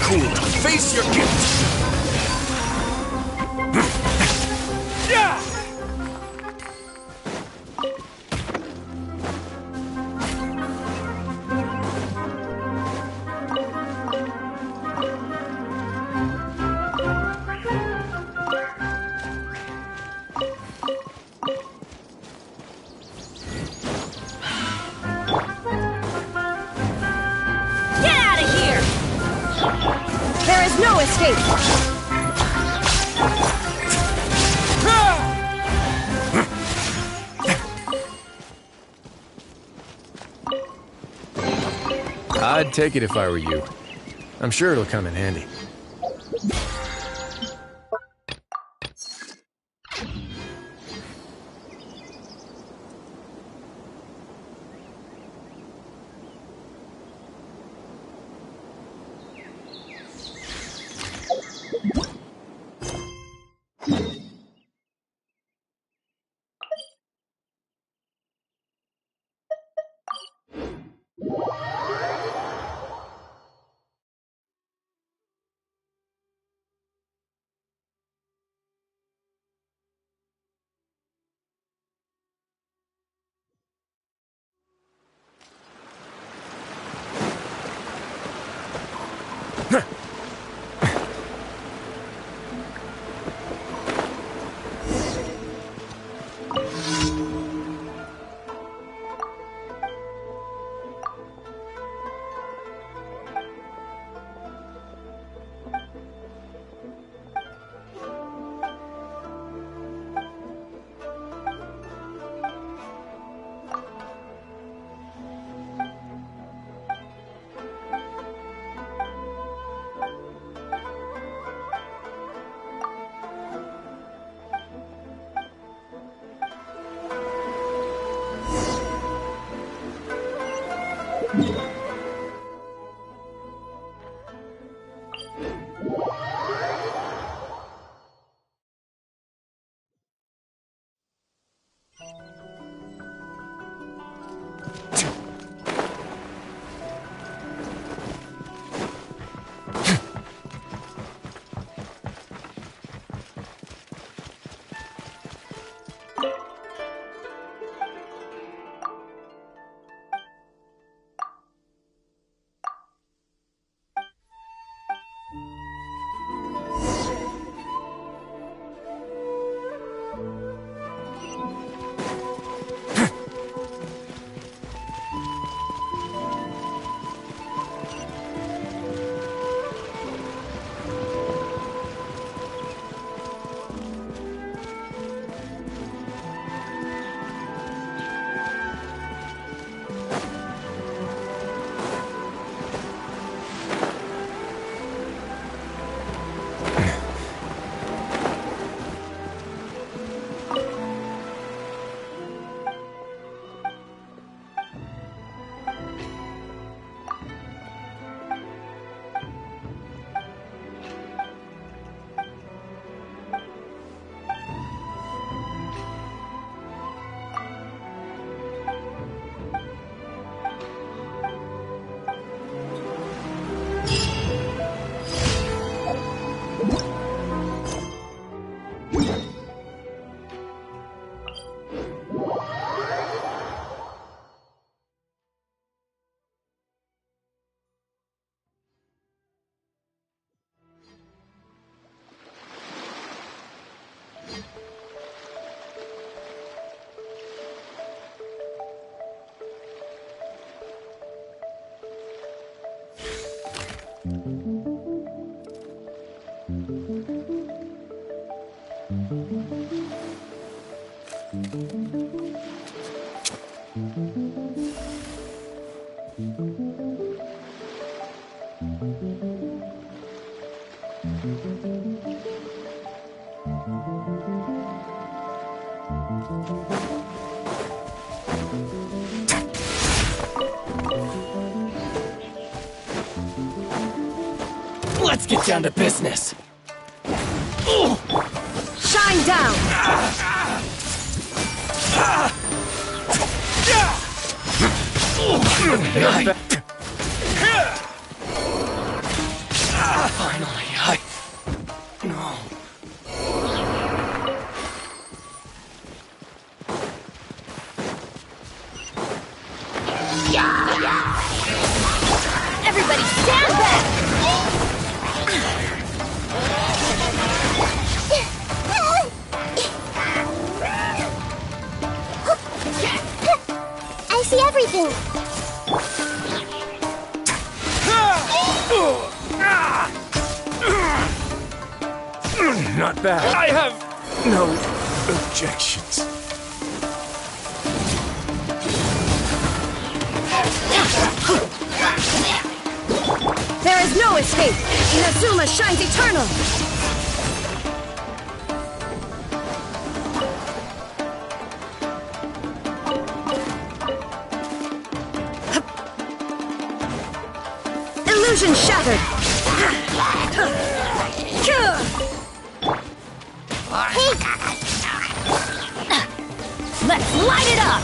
cool. Face your guilt. No escape! I'd take it if I were you. I'm sure it'll come in handy. Let's get down to business. Shine down! everything! Not bad. I have No objections. There is no escape! Inazuma shines eternal! Illusion shattered! Let's light it up!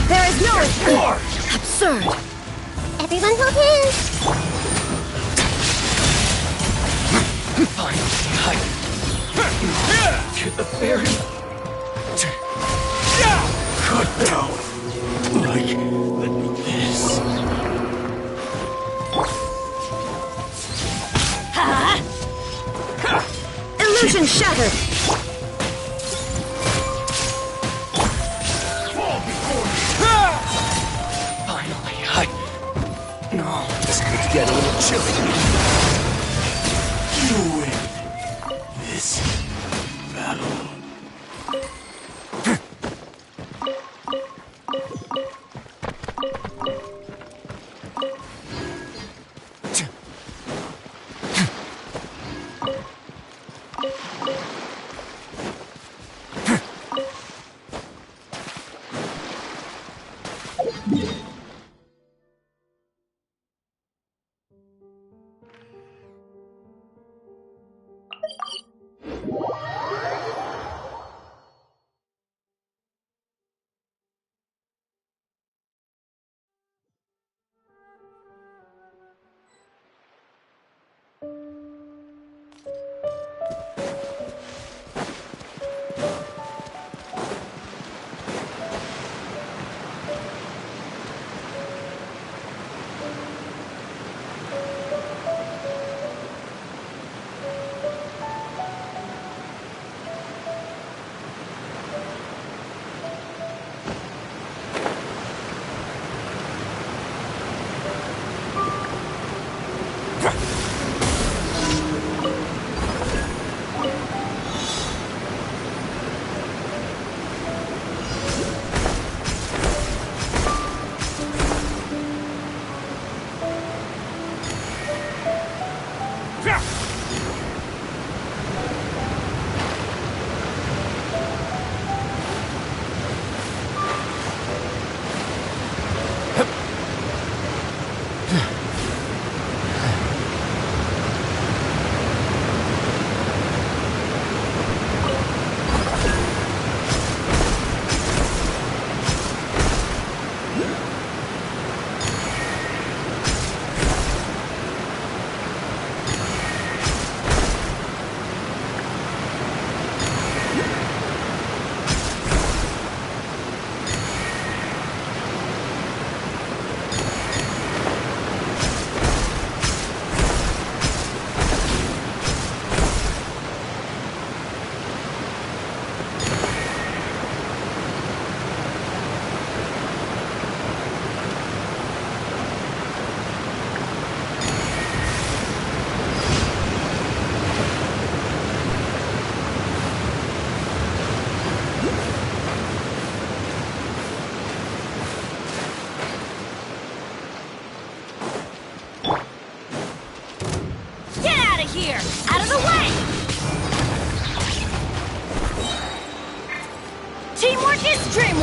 There is no escape! Absurd! Everyone hold hands! to the very cut down like this. Illusion shattered! No, this could get a little chilly. You win this battle.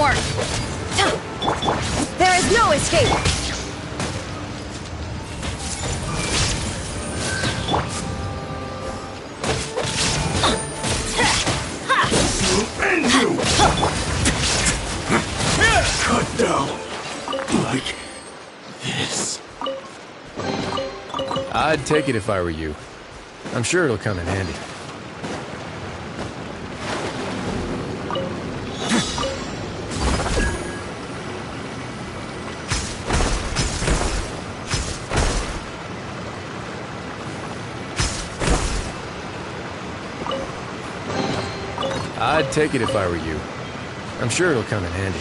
more! There is no escape! And you! Cut down. Like this. I'd take it if I were you. I'm sure it'll come in handy. I'd take it if I were you. I'm sure it'll come in handy.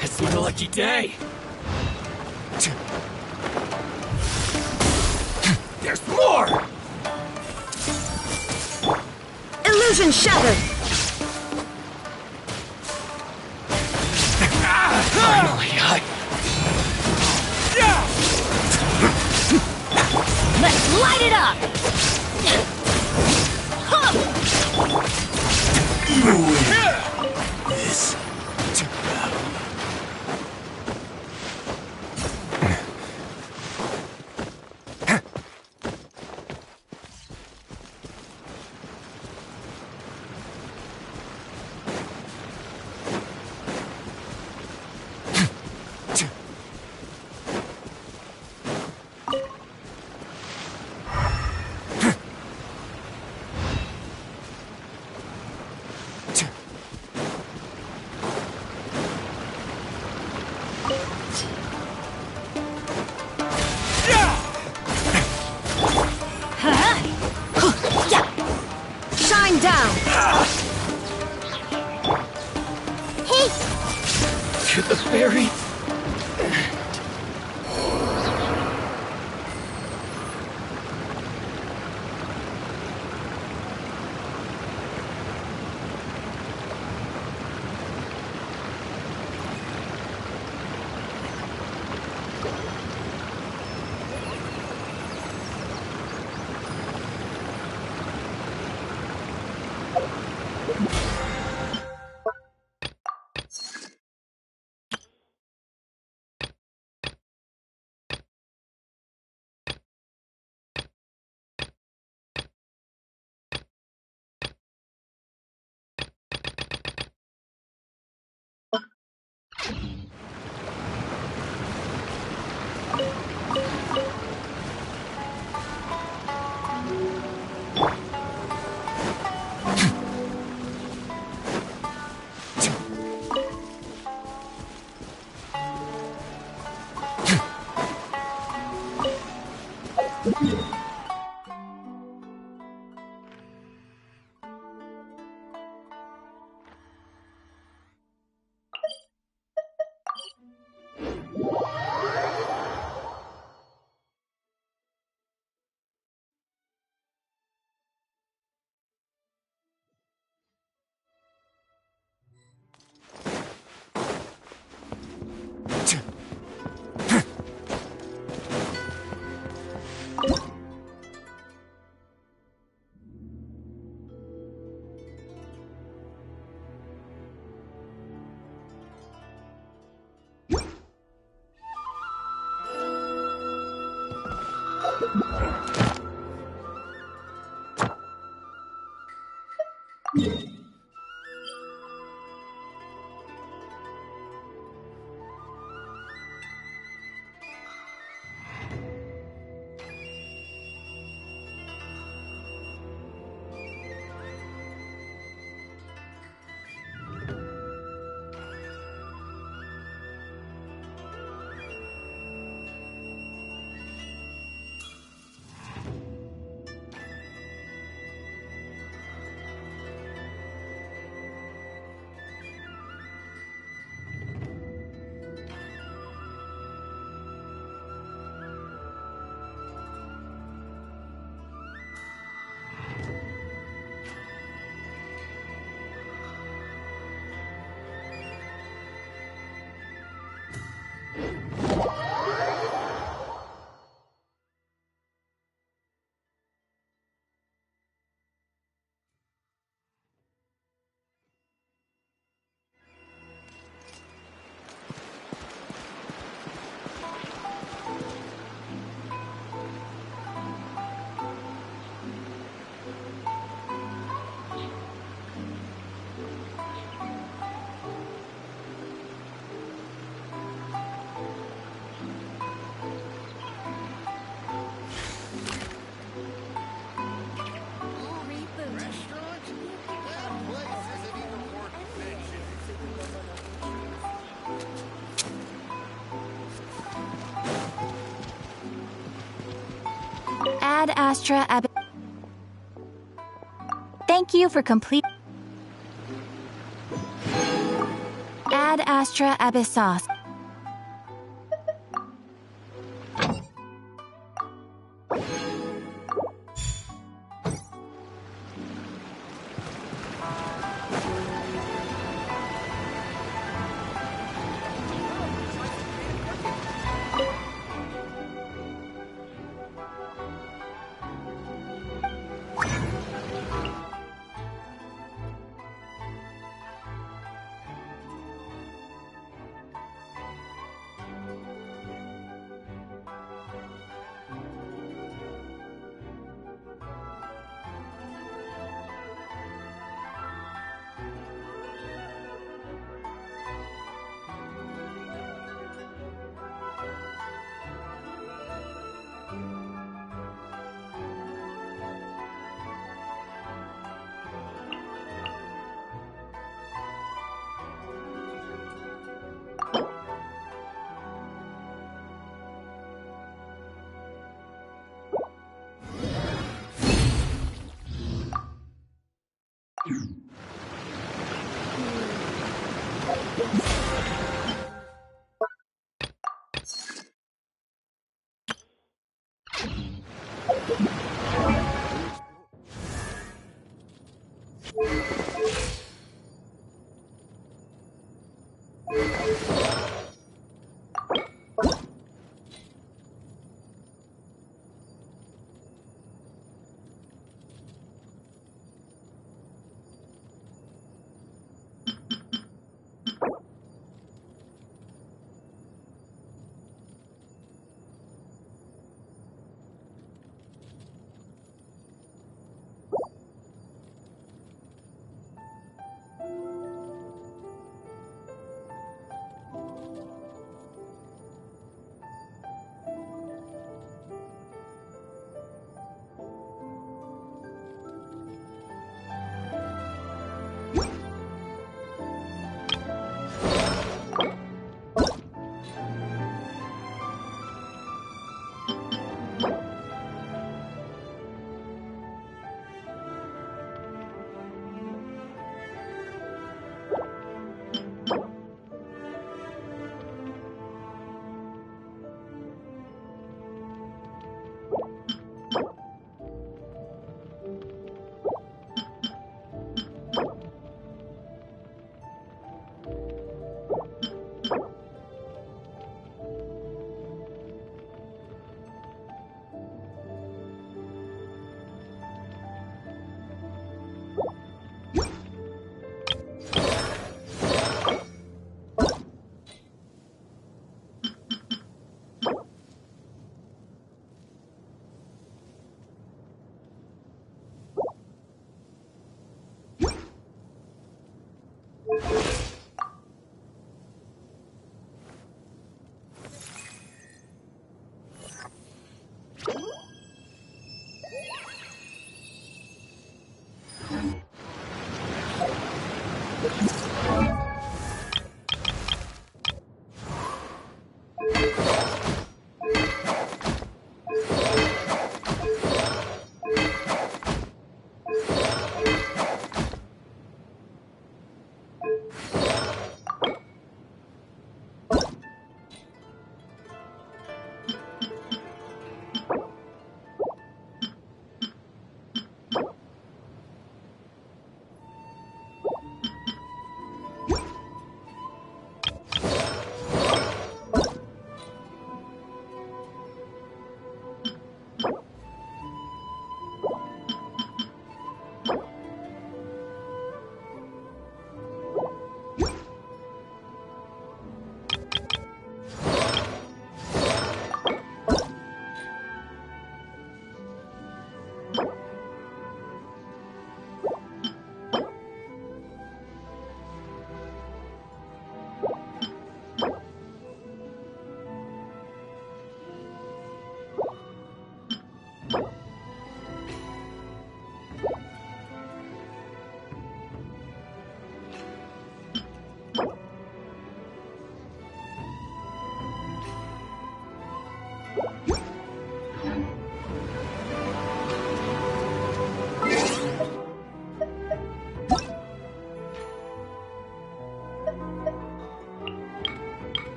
It's my lucky day. There's more! Illusion shattered! Finally, Let's light it up! You win this battle. Shine down! Hey! To the very Ad Astra Ab. Thank you for complete. Ad Astra Abyssos.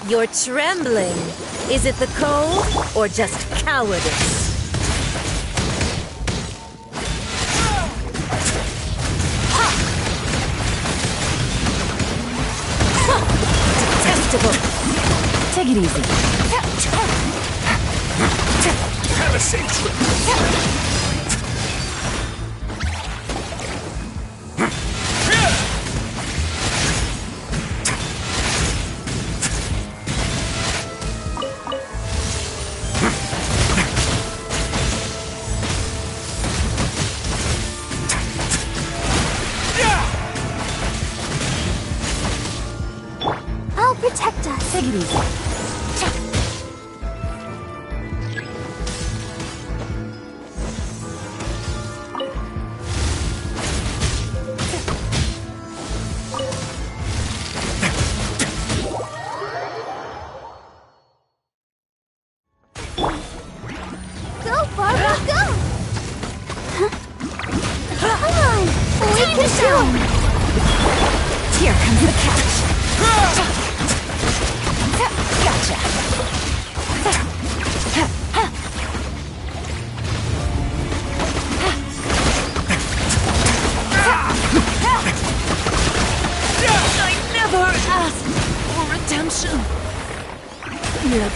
You're trembling. Is it the cold or just cowardice? Detestable. Take it easy. Have a safe trip. I'll protect us. Take it easy. Go, Barbara, go! Come on, we can show. Here comes the catch. Gotcha. I never asked for redemption. Yep.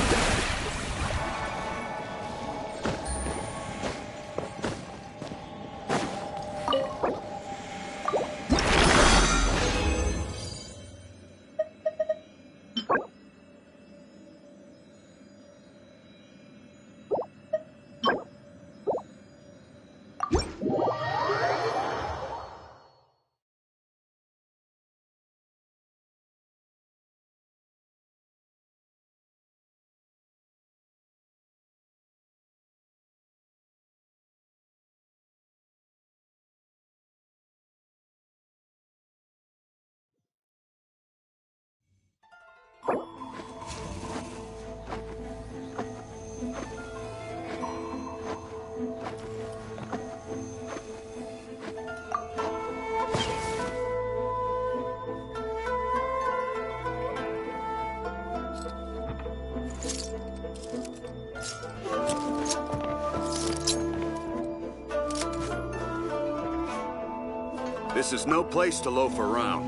This is no place to loaf around.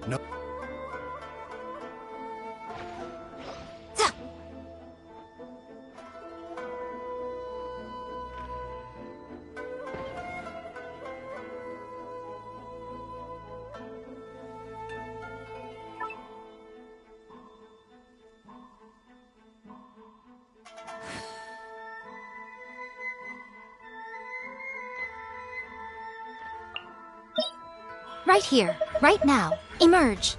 No. Right here, right now. Emerge.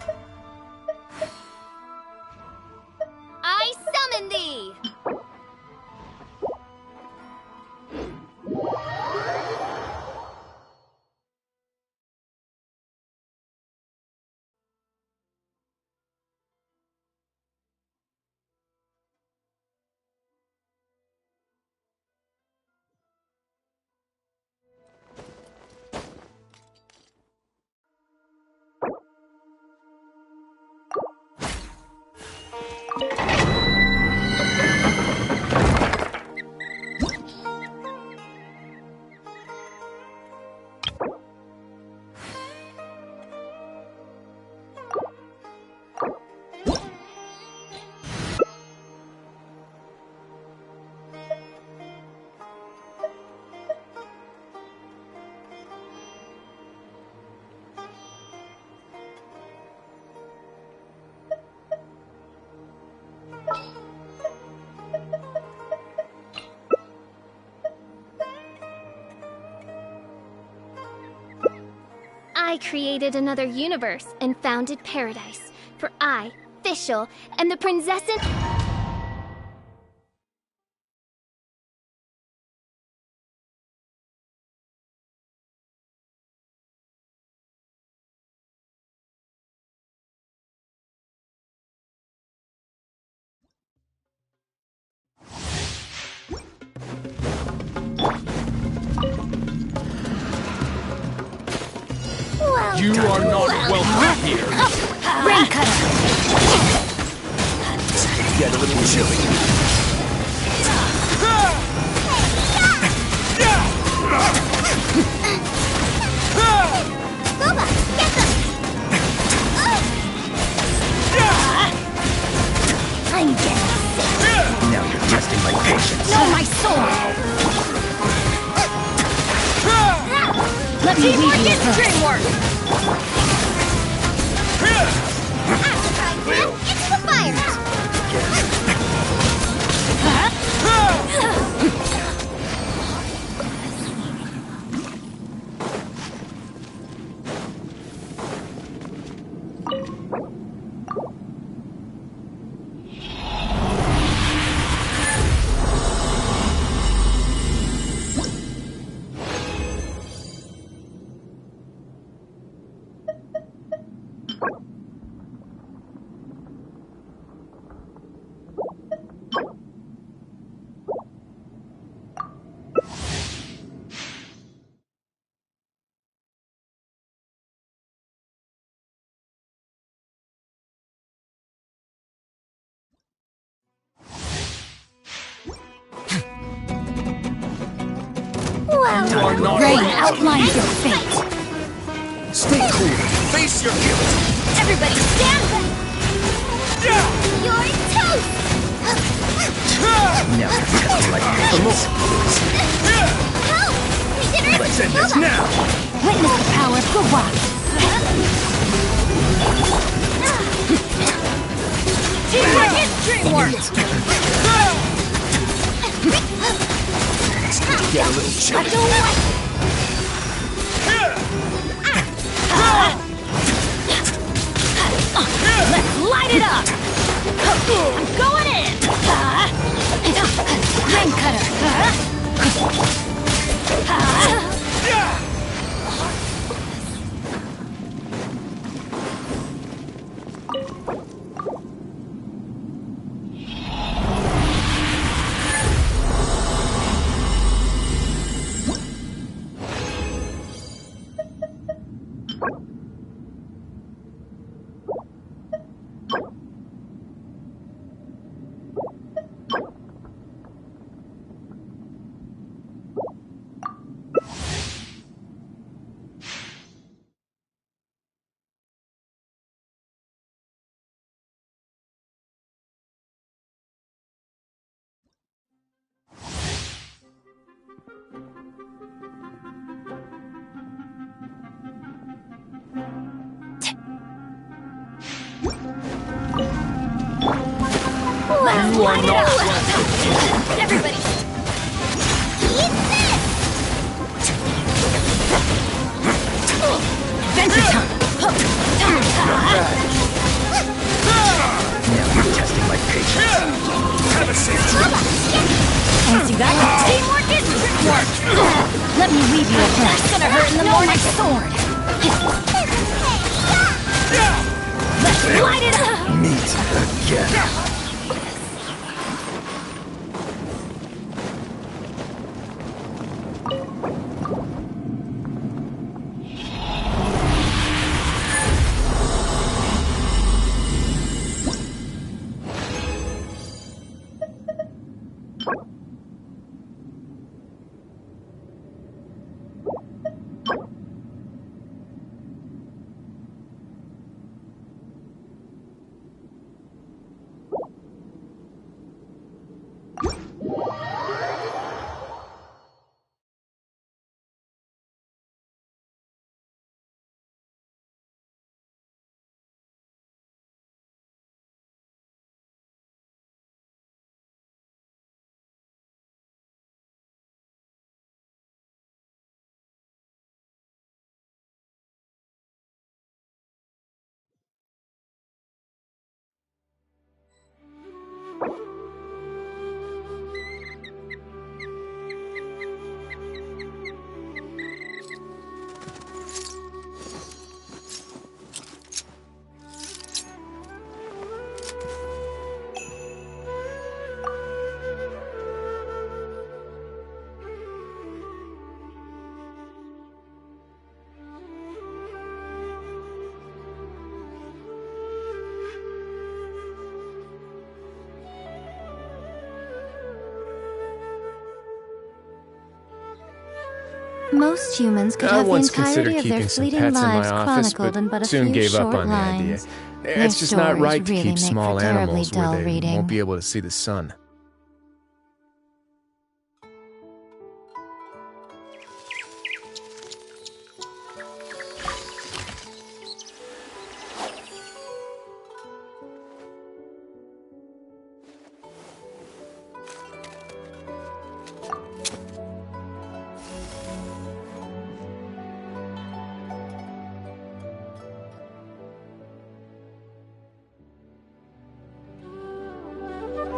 I created another universe and founded paradise. For I, Fischl, am the princess in... You are not welcome here. Rain cutter! Get a little chilly. Boba, get them! I'm getting sick. Now you're testing my patience. No, my sword! Let me weave you first. Dreamwork! Into the fire! Well, Rain outlines your fate. Stay cool. Face your guilt. Everybody stand back! You're toast! Now you're testing my patience. Help! We did it! Let's end this now. Witness the power of Gawak! Teamwork is dreamwork! Get a little chilly. Let's light it up! I'm going in! Rain cutter! You are not welcome. Everybody, eat this! Adventure time! Now you're testing my patience. Have a seat. Fancy that? Teamwork is work! Let me leave you again. That's gonna hurt in the morning. My sword! Let's light it up! Meet again. Most humans could I have the once considered entirety of their keeping some fleeting pets in my lives office, chronicled in but but a soon few gave up short on the idea. lines. It's just not stories right to really keep make small for terribly animals where dull they reading. won't be able to see the sun.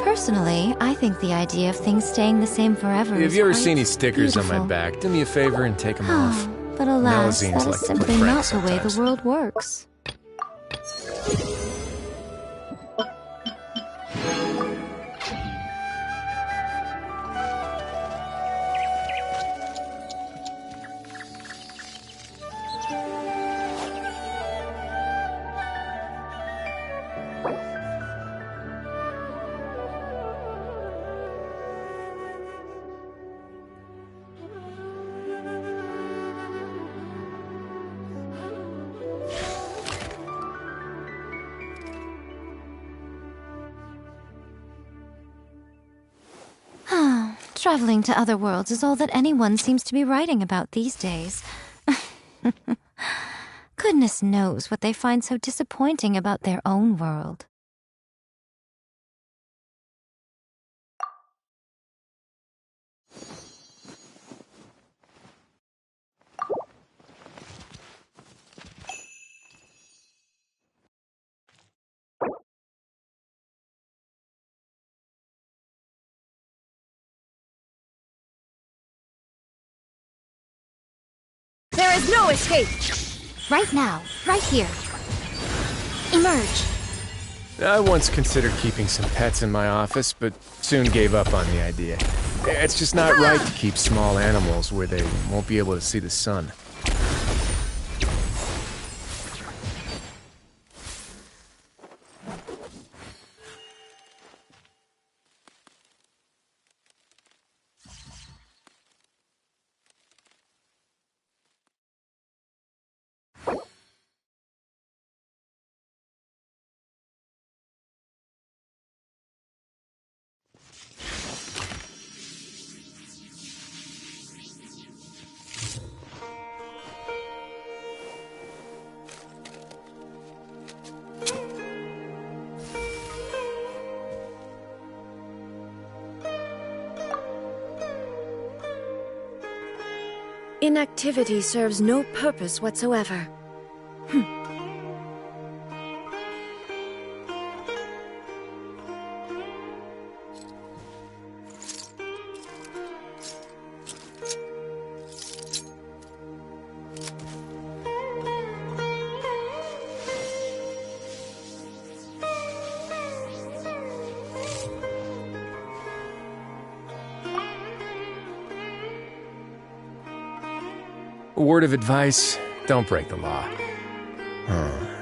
Personally, I think the idea of things staying the same forever is If you ever quite see any stickers on my beautiful. back, do me a favor and take them off. But alas, Malazines that is like to play simply pranks not the way sometimes. the world works. Traveling to other worlds is all that anyone seems to be writing about these days. Goodness knows what they find so disappointing about their own world. There is no escape! Right now, right here. Emerge. I once considered keeping some pets in my office, but soon gave up on the idea. It's just not right to keep small animals where they won't be able to see the sun. Inactivity serves no purpose whatsoever. A word of advice, don't break the law.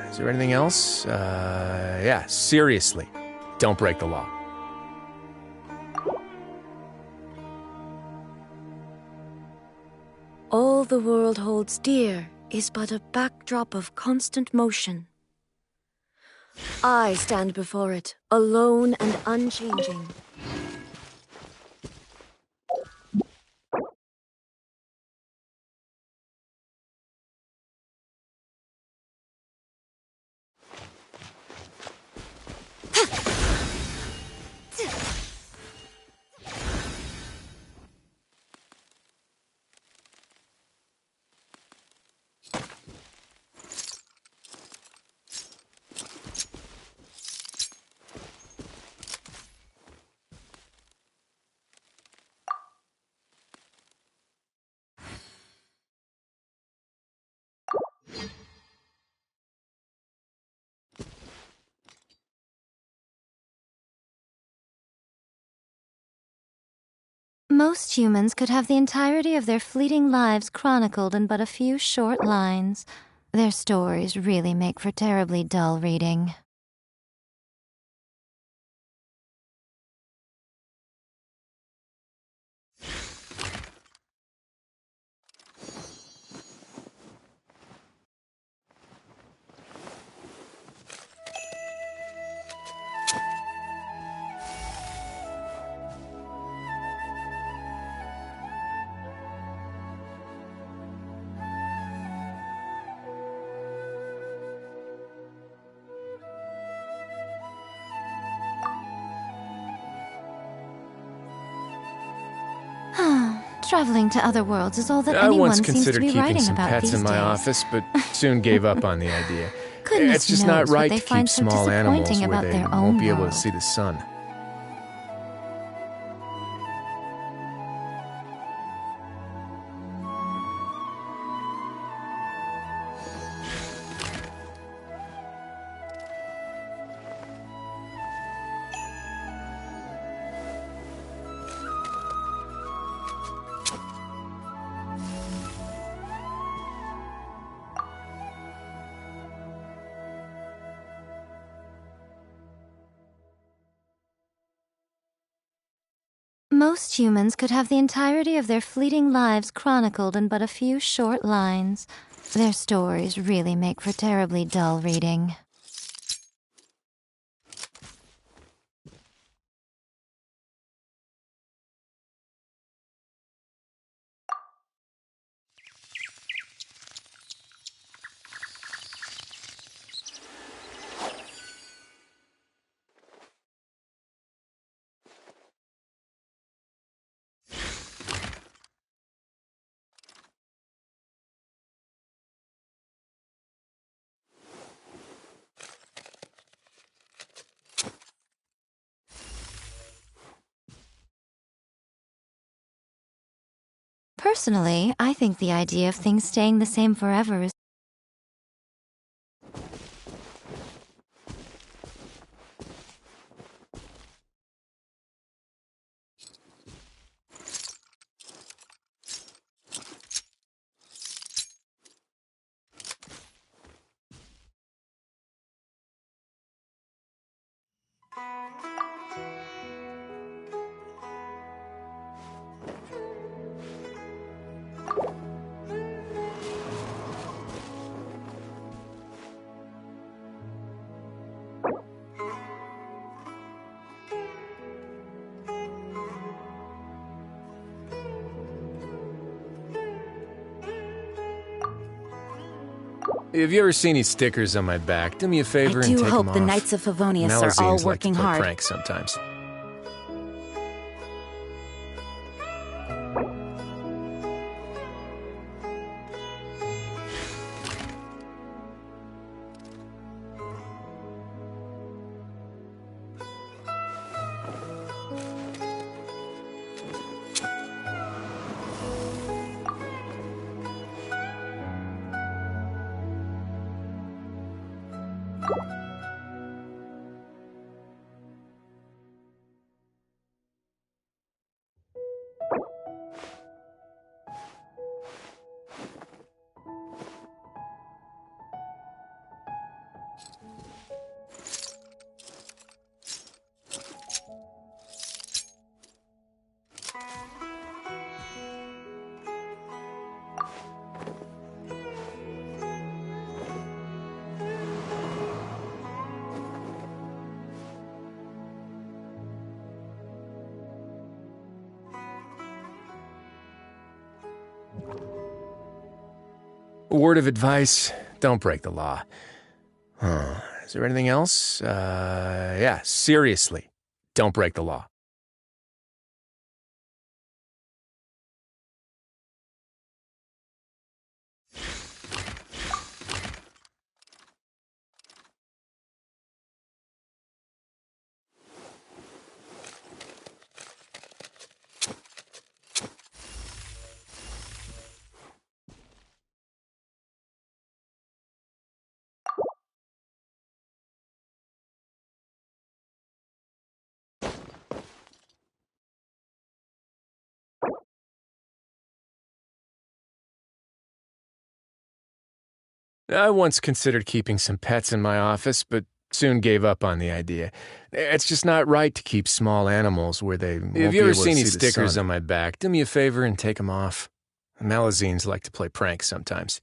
Is there anything else? Yeah, seriously, don't break the law. All the world holds dear is but a backdrop of constant motion. I stand before it, alone and unchanging. Most humans could have the entirety of their fleeting lives chronicled in but a few short lines. Their stories really make for terribly dull reading. Traveling to other worlds is all that I anyone once seems to considered be keeping writing some about pets these in my days. office, but soon gave up on the idea. Goodness It's just knows not right what they to find keep so small animals disappointing where about they their won't own be able world. to see the sun. Most humans could have the entirety of their fleeting lives chronicled in but a few short lines. Their stories really make for terribly dull reading. Personally, I think the idea of things staying the same forever is Have you ever seen any stickers on my back? Do me a favor I and do take hope them the off. Knights of Favonius are all Malazines like to working play hard. pranks sometimes. A word of advice, don't break the law. Is there anything else? Yeah, seriously, don't break the law. I once considered keeping some pets in my office, but soon gave up on the idea. It's just not right to keep small animals where they won't be able to see the sun. Have you ever seen any stickers on my back? Do me a favor and take them off. Malazines like to play pranks sometimes.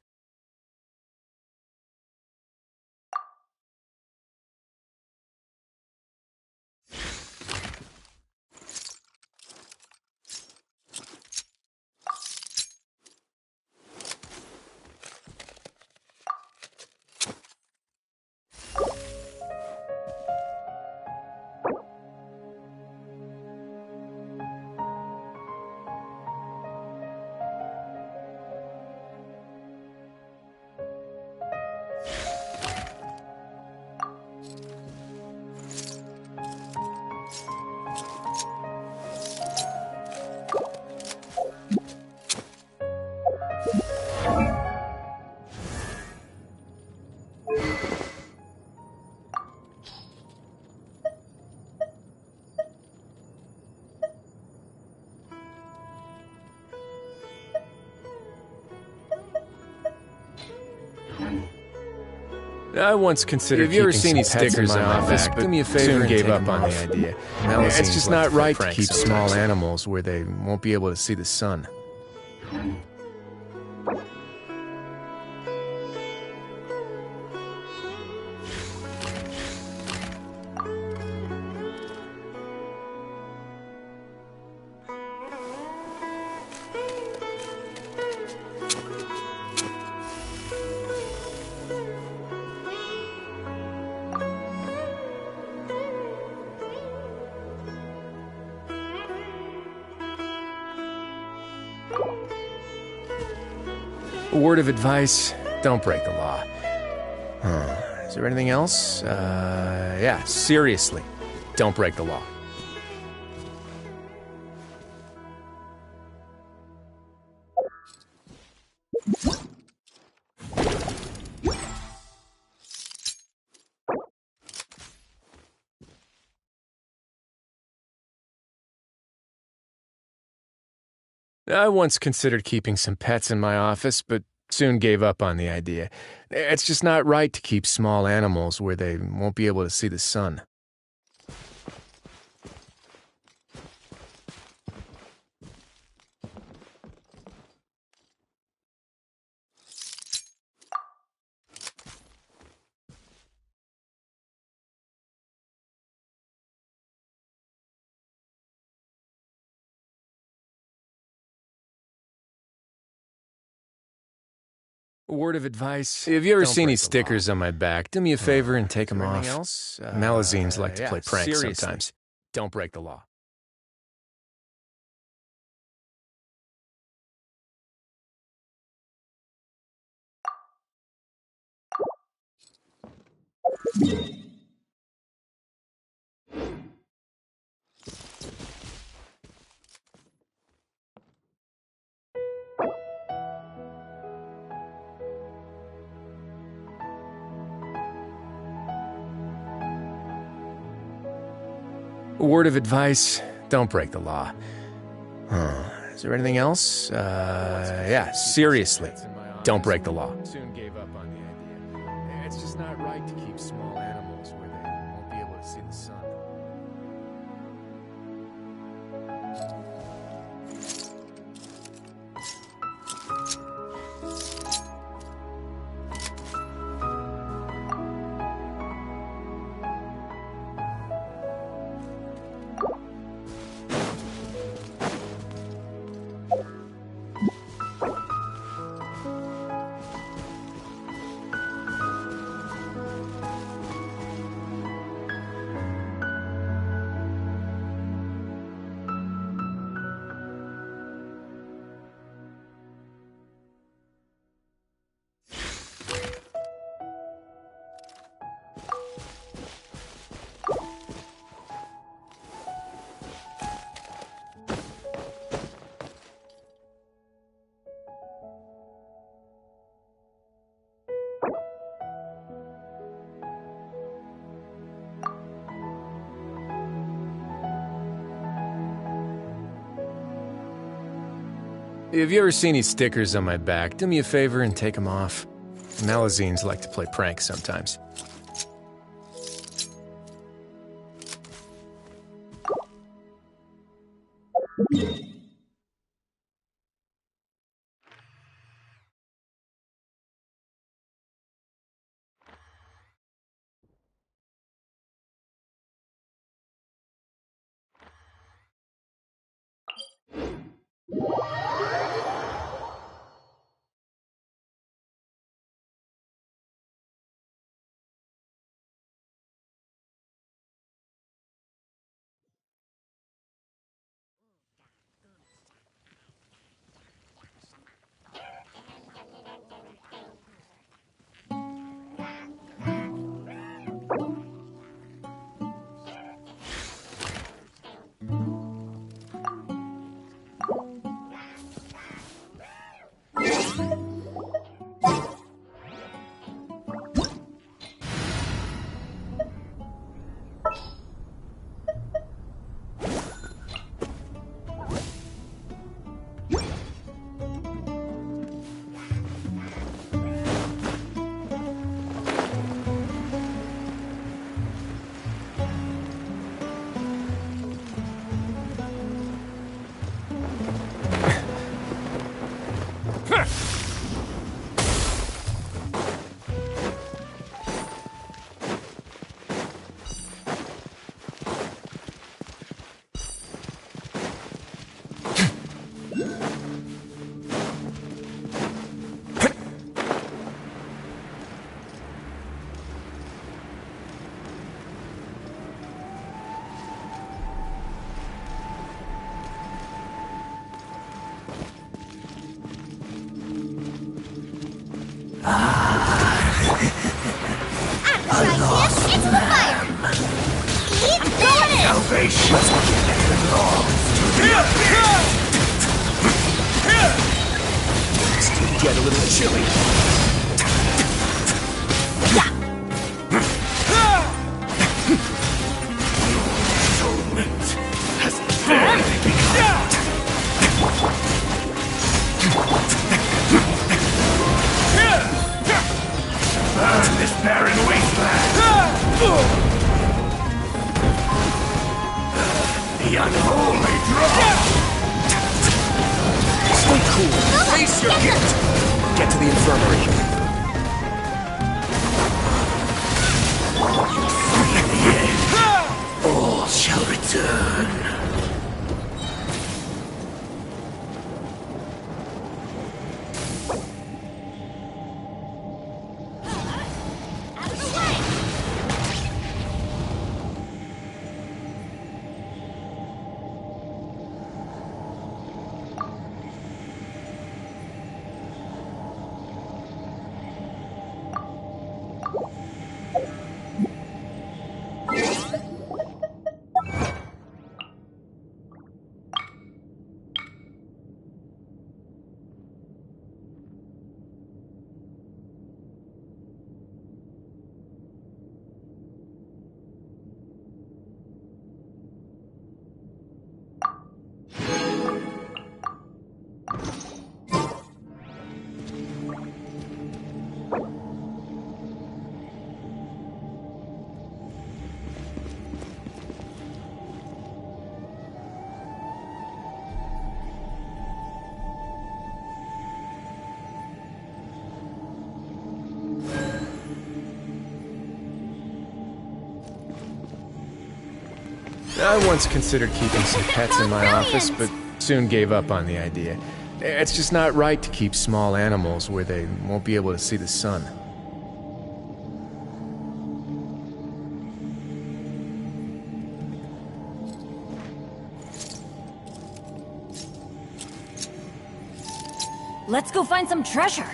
I once considered. Have you ever seen these stickers in my office? But do me a favor soon gave up on the idea. It's just not right to keep small animals where they won't be able to see the sun. A word of advice, don't break the law. Is there anything else? Yeah, seriously, don't break the law. I once considered keeping some pets in my office, but soon gave up on the idea. It's just not right to keep small animals where they won't be able to see the sun. A word of advice. Have you ever seen these stickers on my back? Do me a favor and take them off. Else? Malazines like to play pranks sometimes. Don't break the law. A word of advice, don't break the law. Is there anything else? Yeah, seriously, don't break the law. Soon gave up on the idea. It's just not right to keep small animals where they won't be able to see the sun. Have you ever seen these stickers on my back? Do me a favor and take them off. Malazines like to play pranks sometimes. It's the fire! Eat this! Salvation belongs to the Still get a little chilly. Atonement has barely begun. Burn this barren wasteland! The unholy drop! Stay cool. Face your gift. Get to the infirmary. In the end, all shall return. I once considered keeping some pets in my office, but soon gave up on the idea. It's just not right to keep small animals where they won't be able to see the sun. Let's go find some treasure.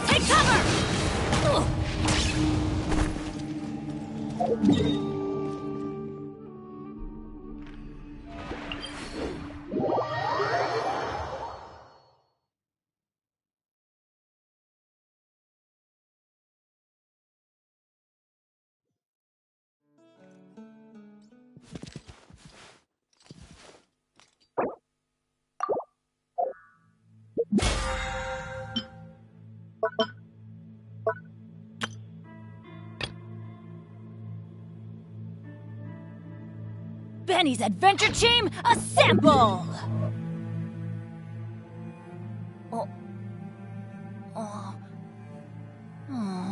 Take cover! Ugh. Benny's Adventure Team, assemble!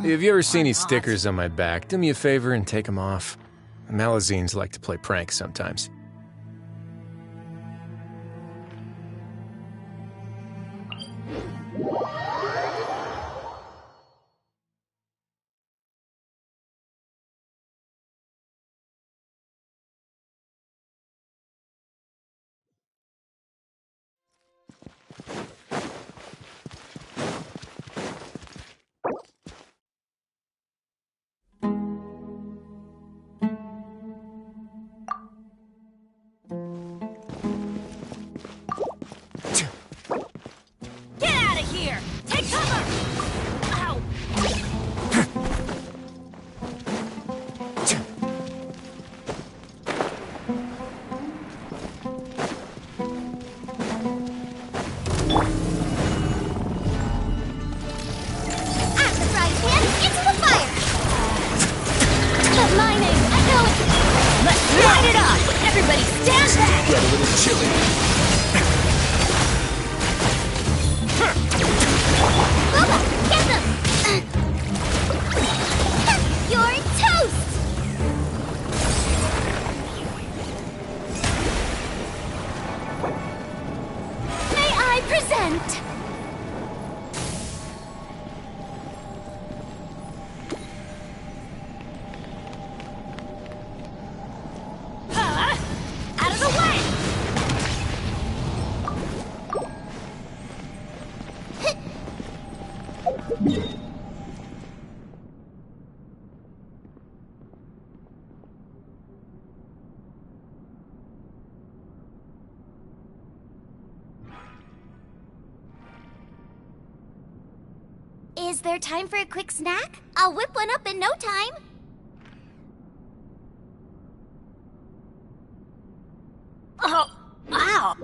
If you ever see any stickers on my back, do me a favor and take them off. Malazines like to play pranks sometimes. Is there time for a quick snack? I'll whip one up in no time. Oh, ow!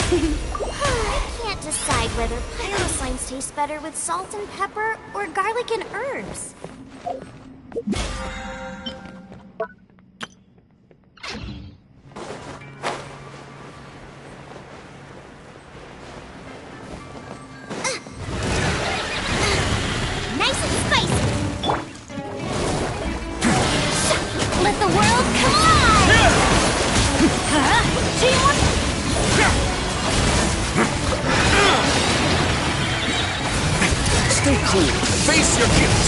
I can't decide whether pyroslines taste better with salt and pepper or garlic and herbs. Nice and spicy. Let the world come alive! Teamwork! Stay cool. Face your guilt.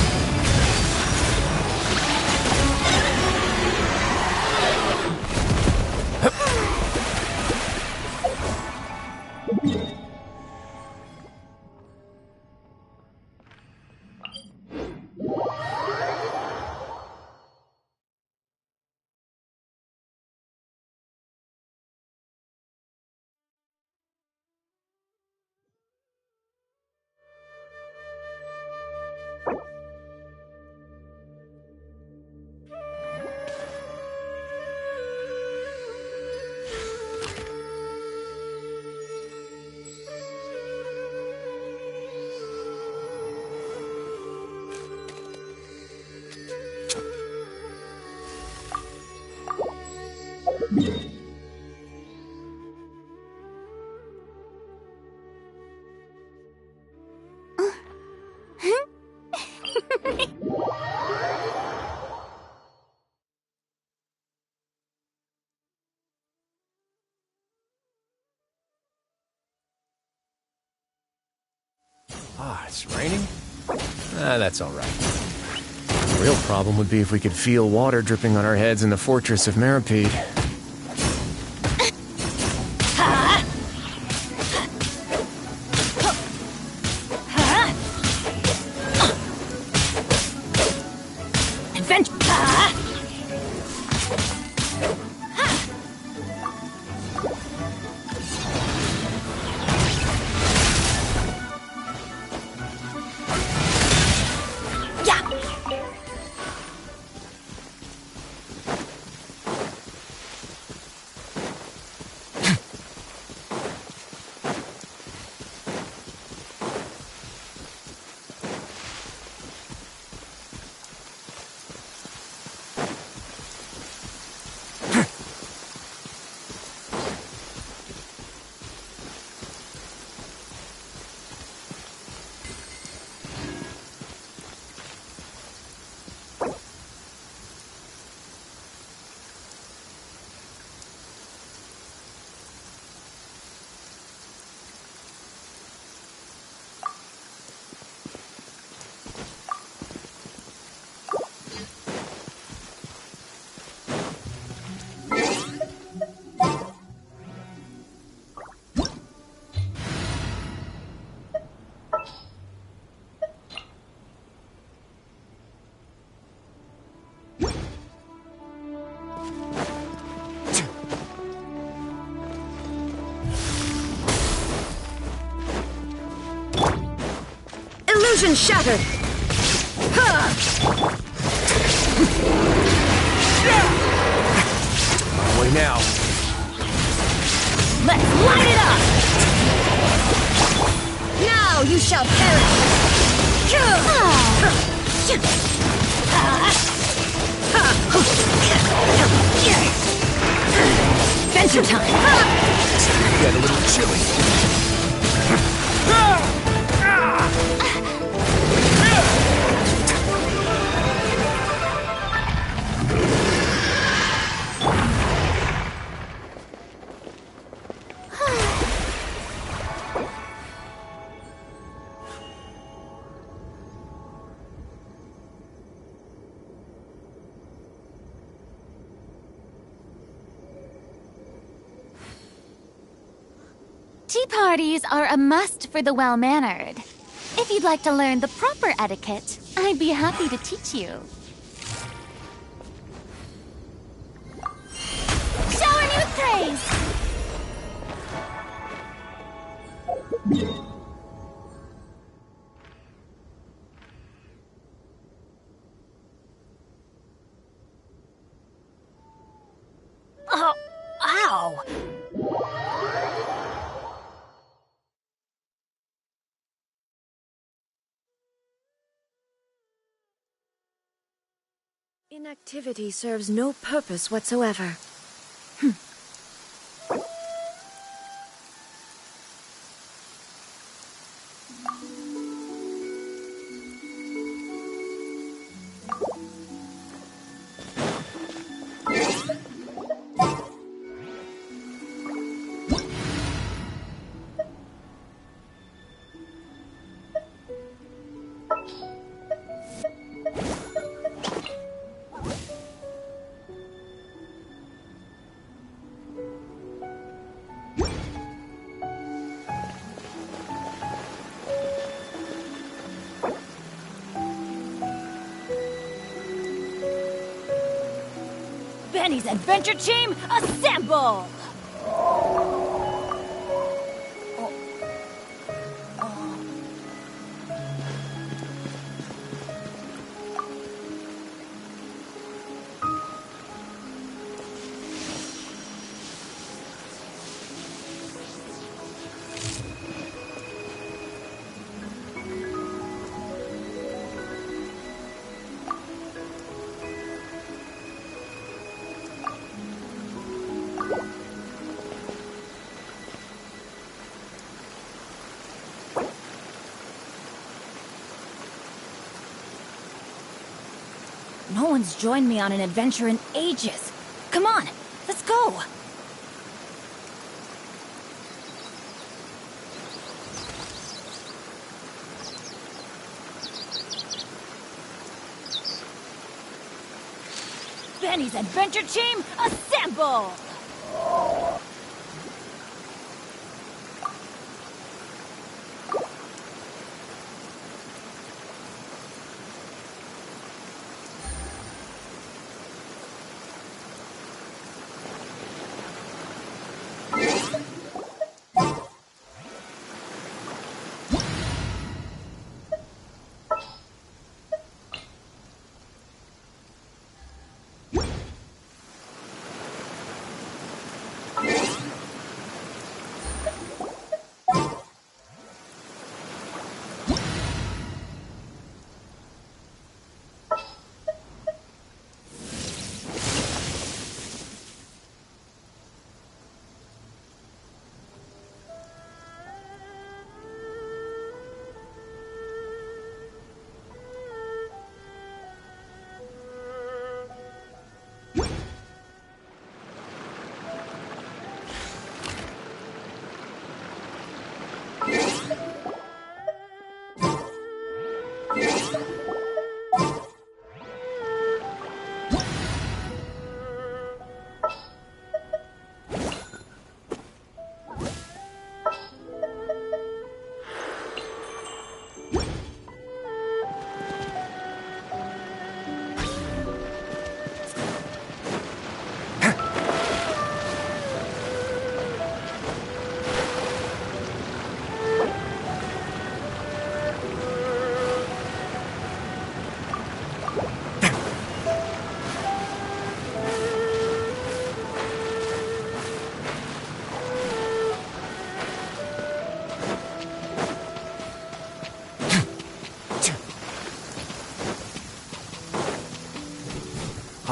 Ah, it's raining? That's all right. The real problem would be if we could feel water dripping on our heads in the fortress of Meripede. Adventure! Illusion shattered! Away now. Let's light it up! Now you shall perish! Adventure time! Get a little chilly. Tea parties are a must for the well-mannered. If you'd like to learn the proper etiquette, I'd be happy to teach you. Shower me with praise! Oh, ow! Inactivity serves no purpose whatsoever. Benny's adventure team, assemble! No one's joined me on an adventure in ages. Come on, let's go! Benny's adventure team, assemble!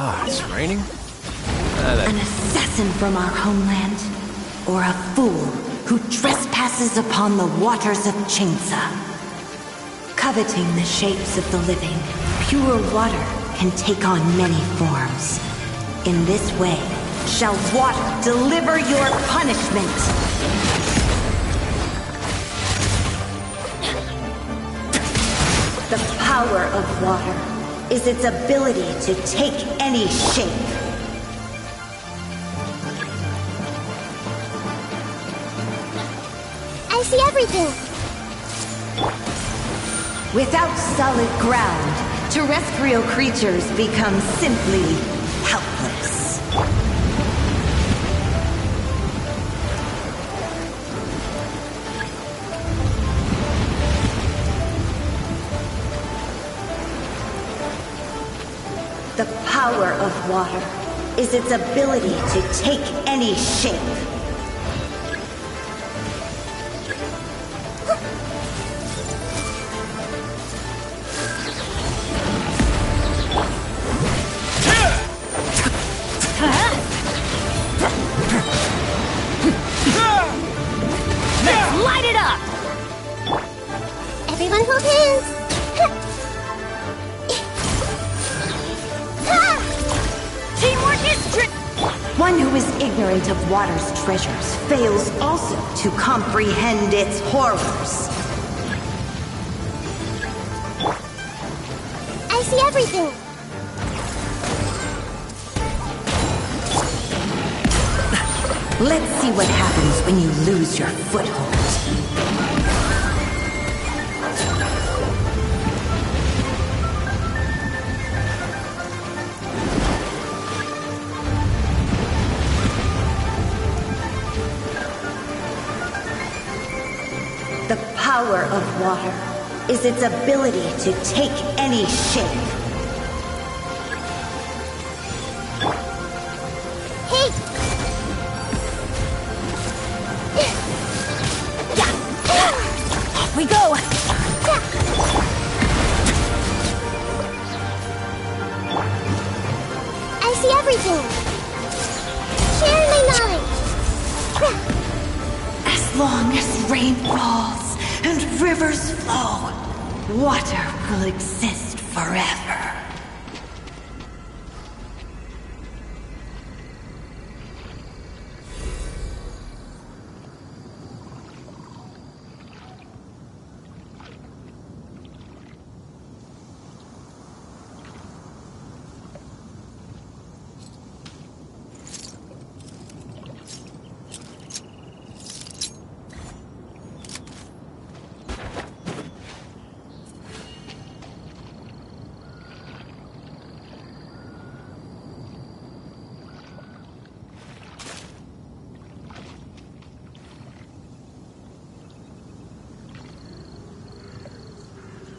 Ah, it's raining? An assassin from our homeland, or a fool who trespasses upon the waters of Chainsa. Coveting the shapes of the living, pure water can take on many forms. In this way, shall water deliver your punishment. The power of water is its ability to take any shape. everything! Without solid ground, terrestrial creatures become simply helpless. The power of water is its ability to take any shape. Let's light it up! Everyone hold hands! Teamwork is One who is ignorant of water's treasures fails also to comprehend its horrors. I see everything! Let's see what happens when you lose your foothold. The power of water is its ability to take any shape. Hey! Off we go! I see everything! Share my knowledge! As long as rain falls and rivers flow, water will exist forever.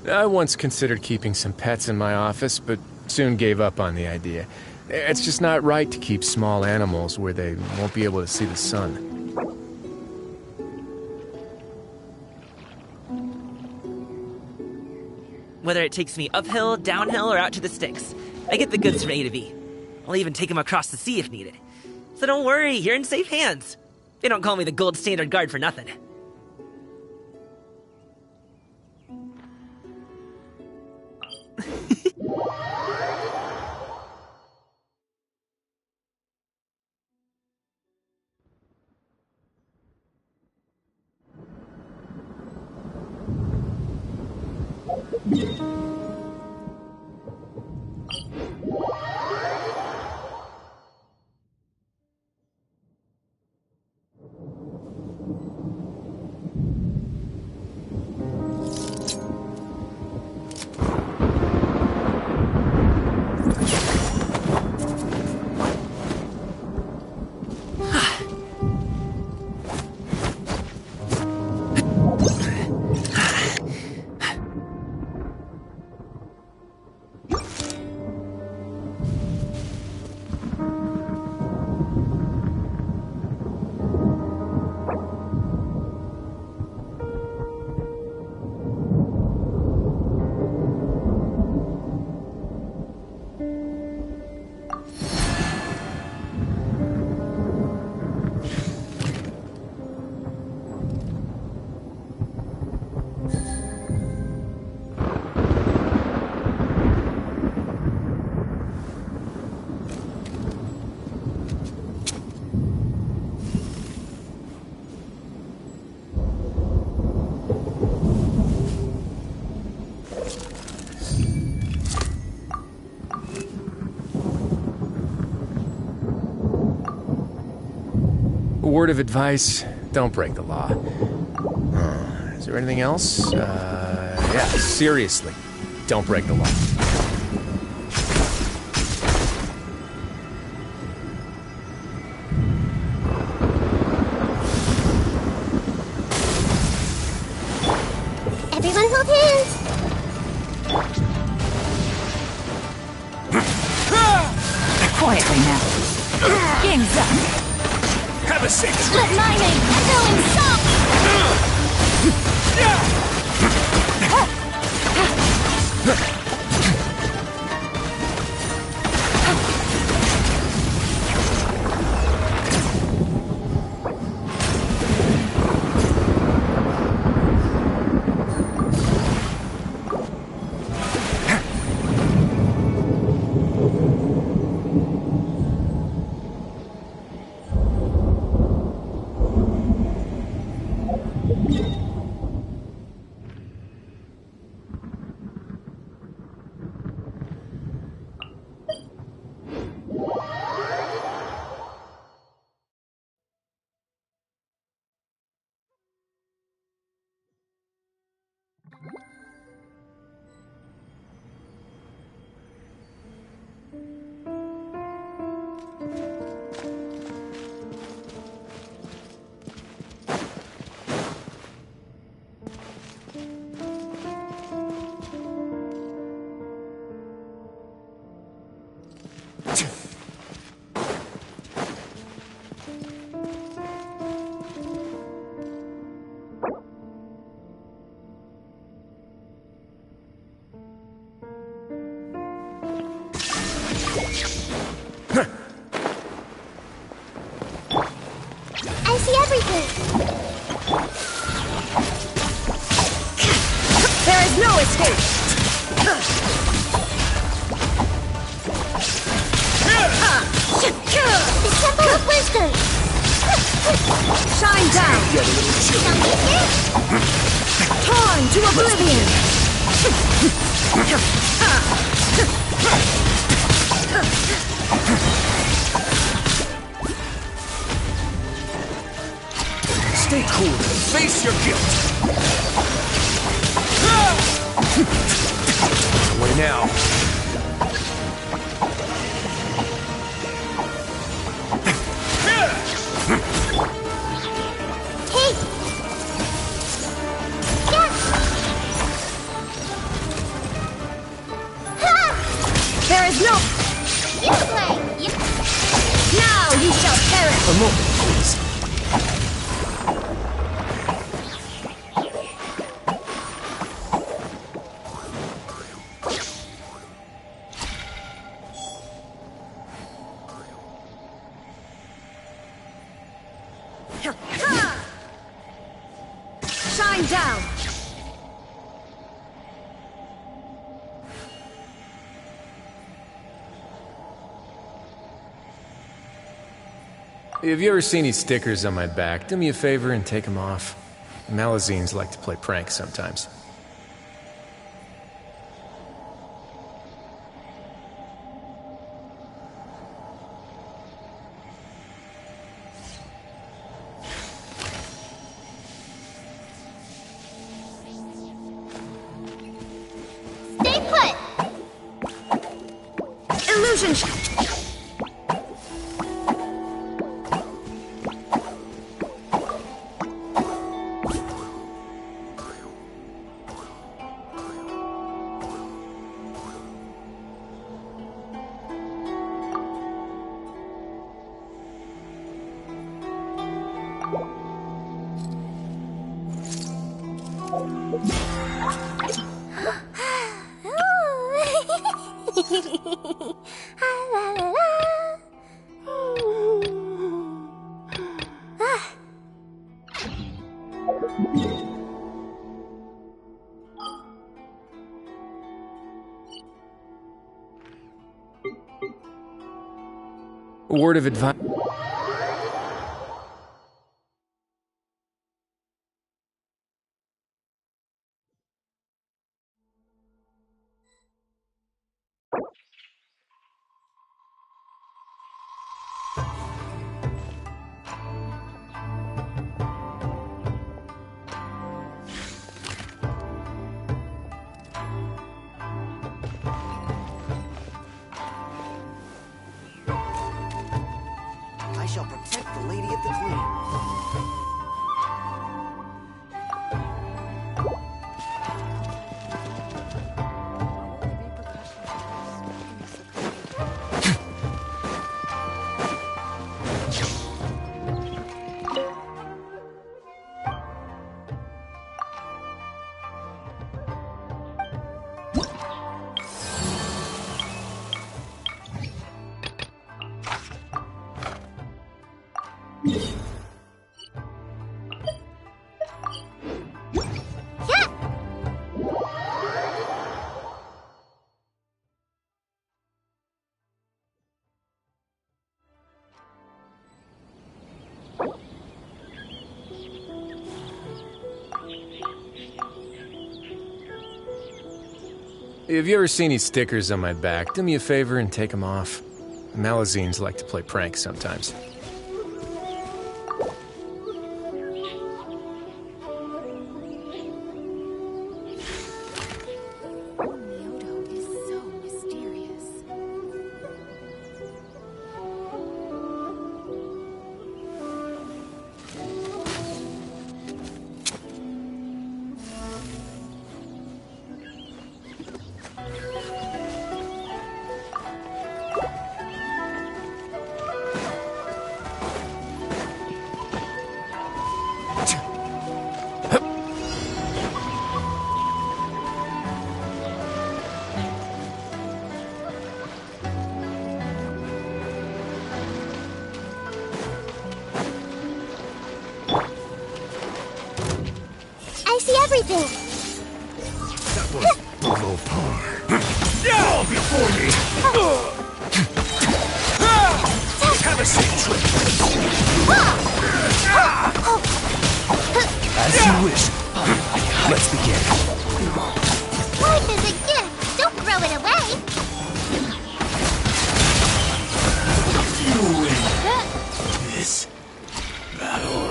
I once considered keeping some pets in my office, but soon gave up on the idea. It's just not right to keep small animals where they won't be able to see the sun. Whether it takes me uphill, downhill, or out to the sticks, I get the goods from A to B. I'll even take them across the sea if needed. So don't worry, you're in safe hands. They don't call me the gold standard guard for nothing. Word of advice, don't break the law. Is there anything else? Yeah, seriously. Don't break the law. Everyone hold hands! Quietly now. Game's up. Have a seat. Let my name echo in song! I see everything! There is no escape! The Temple of Wisdom! Shine down! Torn to oblivion! Stay cool and face your guilt. Away now. Hey! Yeah! Ha! There is no... You play! You... Now you shall perish! A moment, please. Shine down! Have you ever seen these stickers on my back? Do me a favor and take them off. Malazines like to play pranks sometimes. Stay put! Illusion! A word of advice. shall protect the lady of the clan. If you ever see any stickers on my back, do me a favor and take them off. Malazines like to play pranks sometimes. Everything. That was below par. Fall before me! Have a seat. As you wish. Let's begin. Life is a gift. Don't throw it away. You win this battle.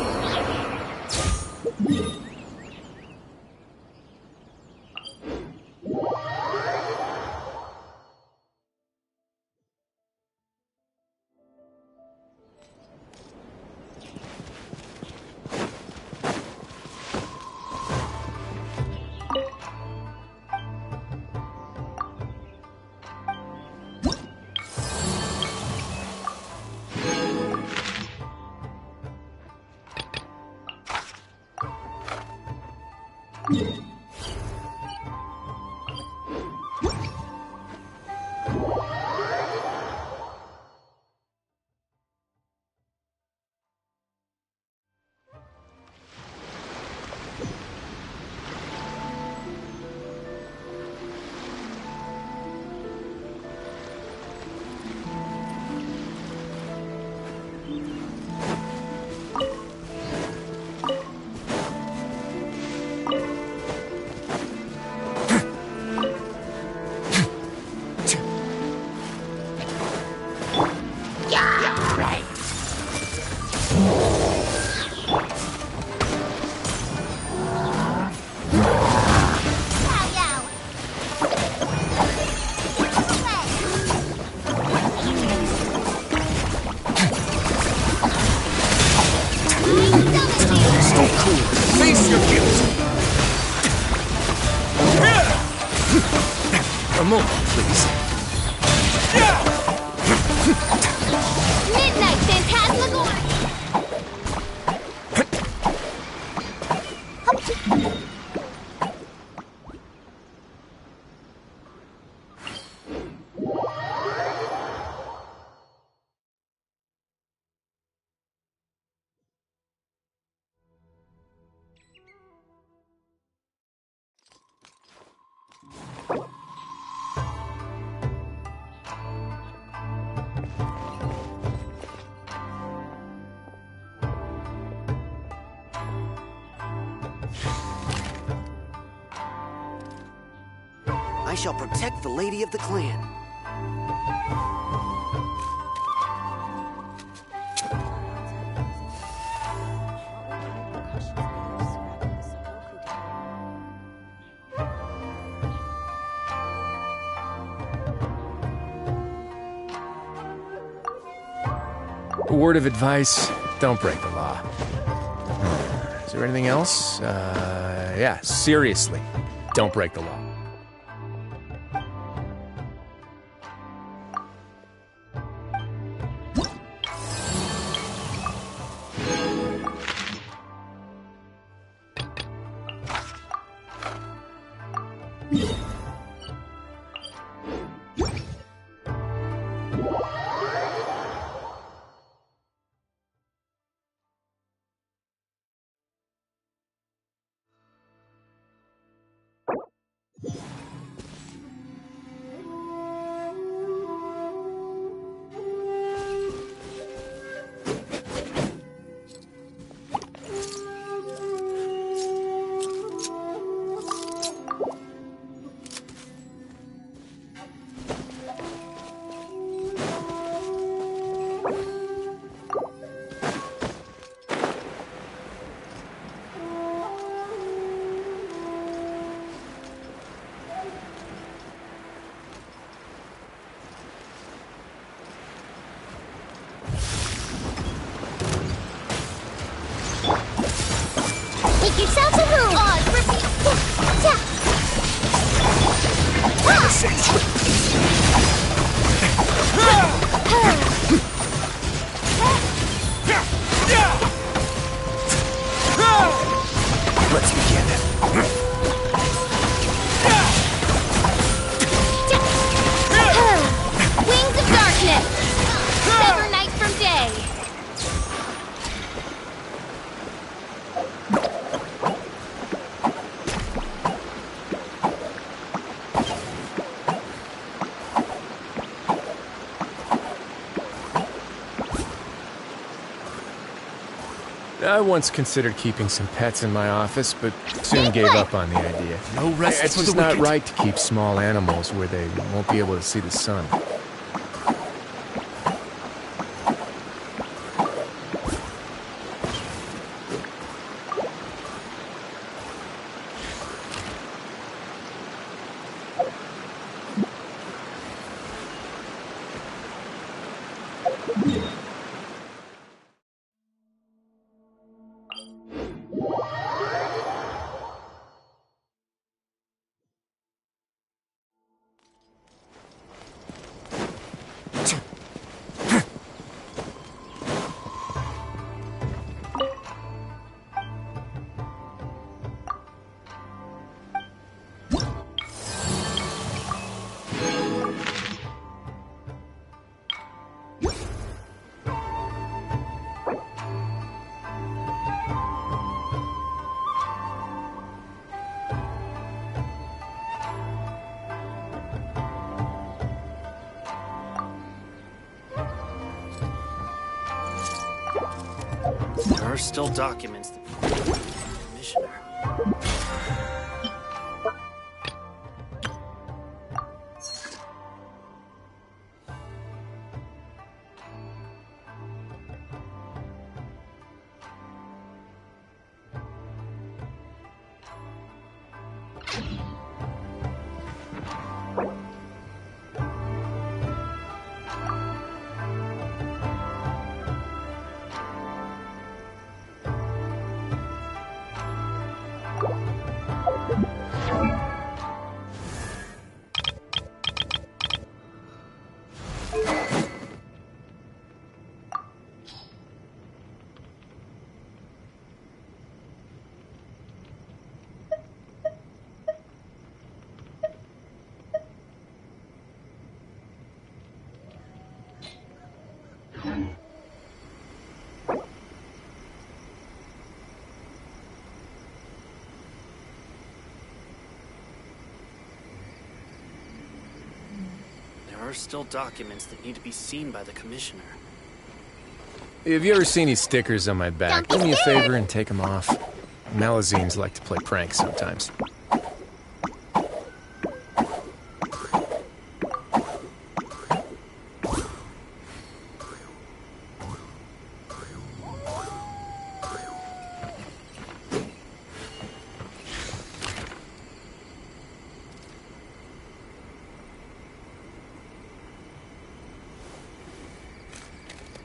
Face your guilt! A moment, please. Midnight Phantasmagoria! I shall protect the lady of the clan. A word of advice, don't break the law. Is there anything else? Yeah, seriously, don't break the law. Yourself a move! Let's begin. Wings of darkness! Sever night from day! I once considered keeping some pets in my office, but soon gave up on the idea. No rest It's for just the not wicked. right to keep small animals where they won't be able to see the sun. There are still documents that Commissioner. There are still documents that need to be seen by the Commissioner. Have you ever seen these stickers on my back? Do me a favor and take them off. Malazines like to play pranks sometimes.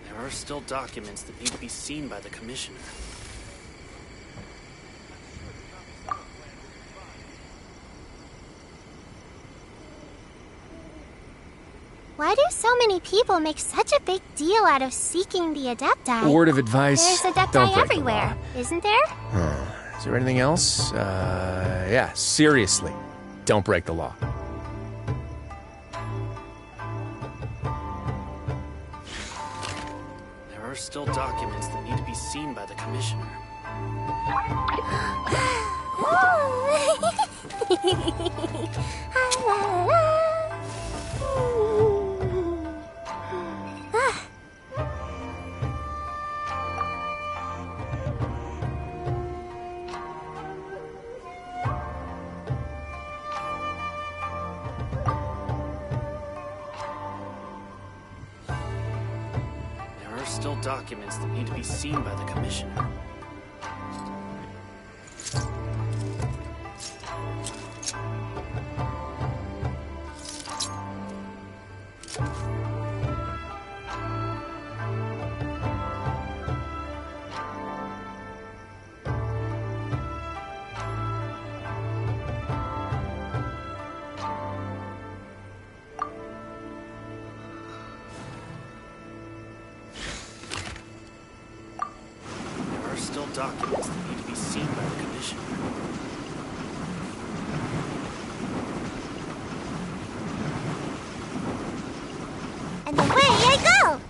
There There are still documents that need to be seen by the Commissioner. Why do so many people make such a big deal out of seeking the Adepti? Word of advice, There's Adepti don't break everywhere, isn't there? Is there anything else? Yeah, seriously, don't break the law. There are still documents that need to be seen by the Commissioner. There are still documents that need to be seen by the Commissioner. Documents that need to be seen by the Commissioner. And away I go!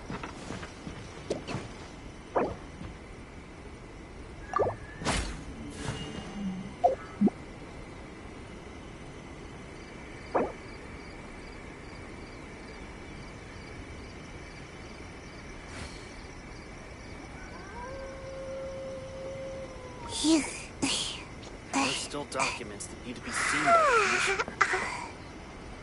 There are still documents that need to be seen by the Commissioner.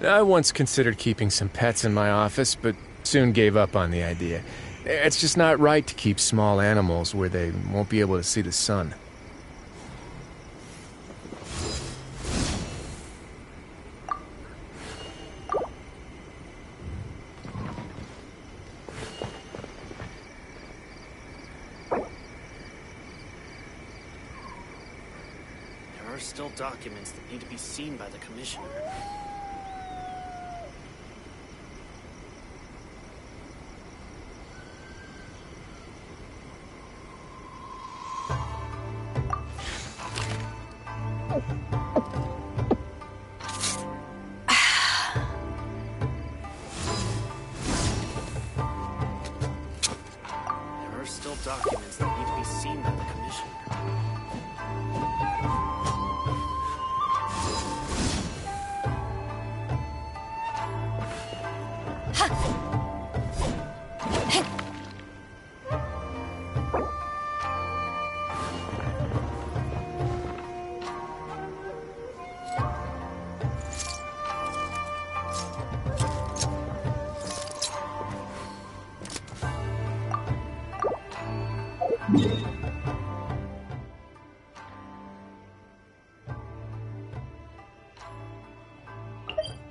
I once considered keeping some pets in my office, but soon gave up on the idea. It's just not right to keep small animals where they won't be able to see the sun. There are still documents that need to be seen by the Commissioner. There are still documents that need to be seen by the Commissioner.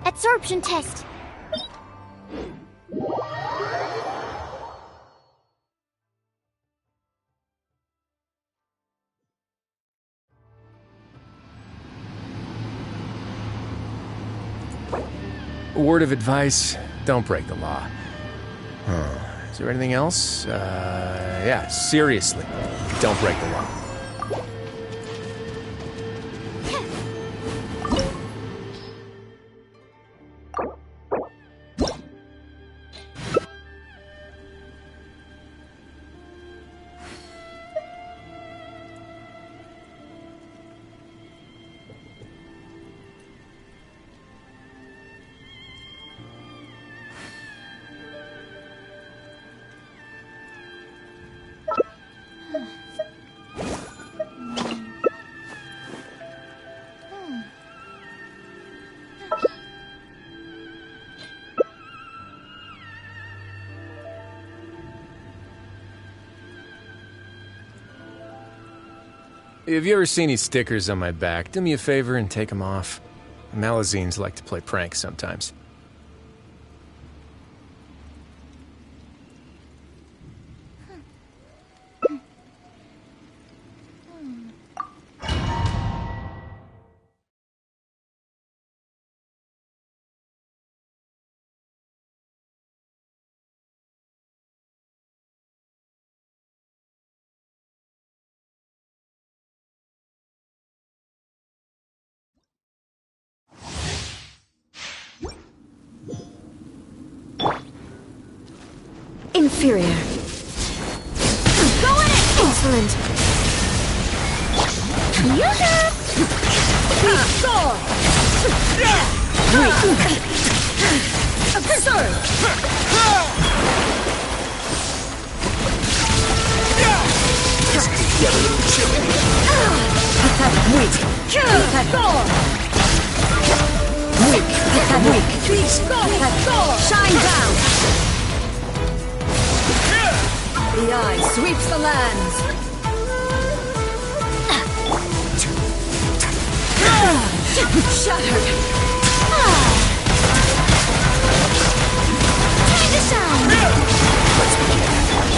Absorption test. Word of advice, don't break the law. Is there anything else? Yeah, seriously, don't break the law. Have you ever seen these stickers on my back? Do me a favor and take them off. Malazines like to play pranks sometimes. inferior. Go in it! Excellent. Sword! Absurd! Pathetic weak. Pathetic. Weak. Pathetic. Pathetic. Shine down. The eye sweeps the lands. Shattered. Time to shine!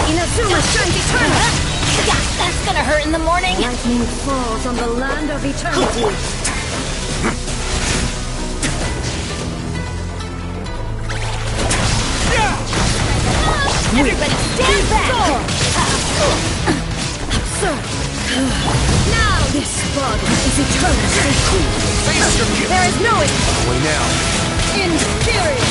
Inazuma shines eternal. Yeah, that's gonna hurt in the morning. Lightning falls on the land of eternity. Everybody stand back! Absurd. Now this body is eternally cool. There is no Away now. inferior.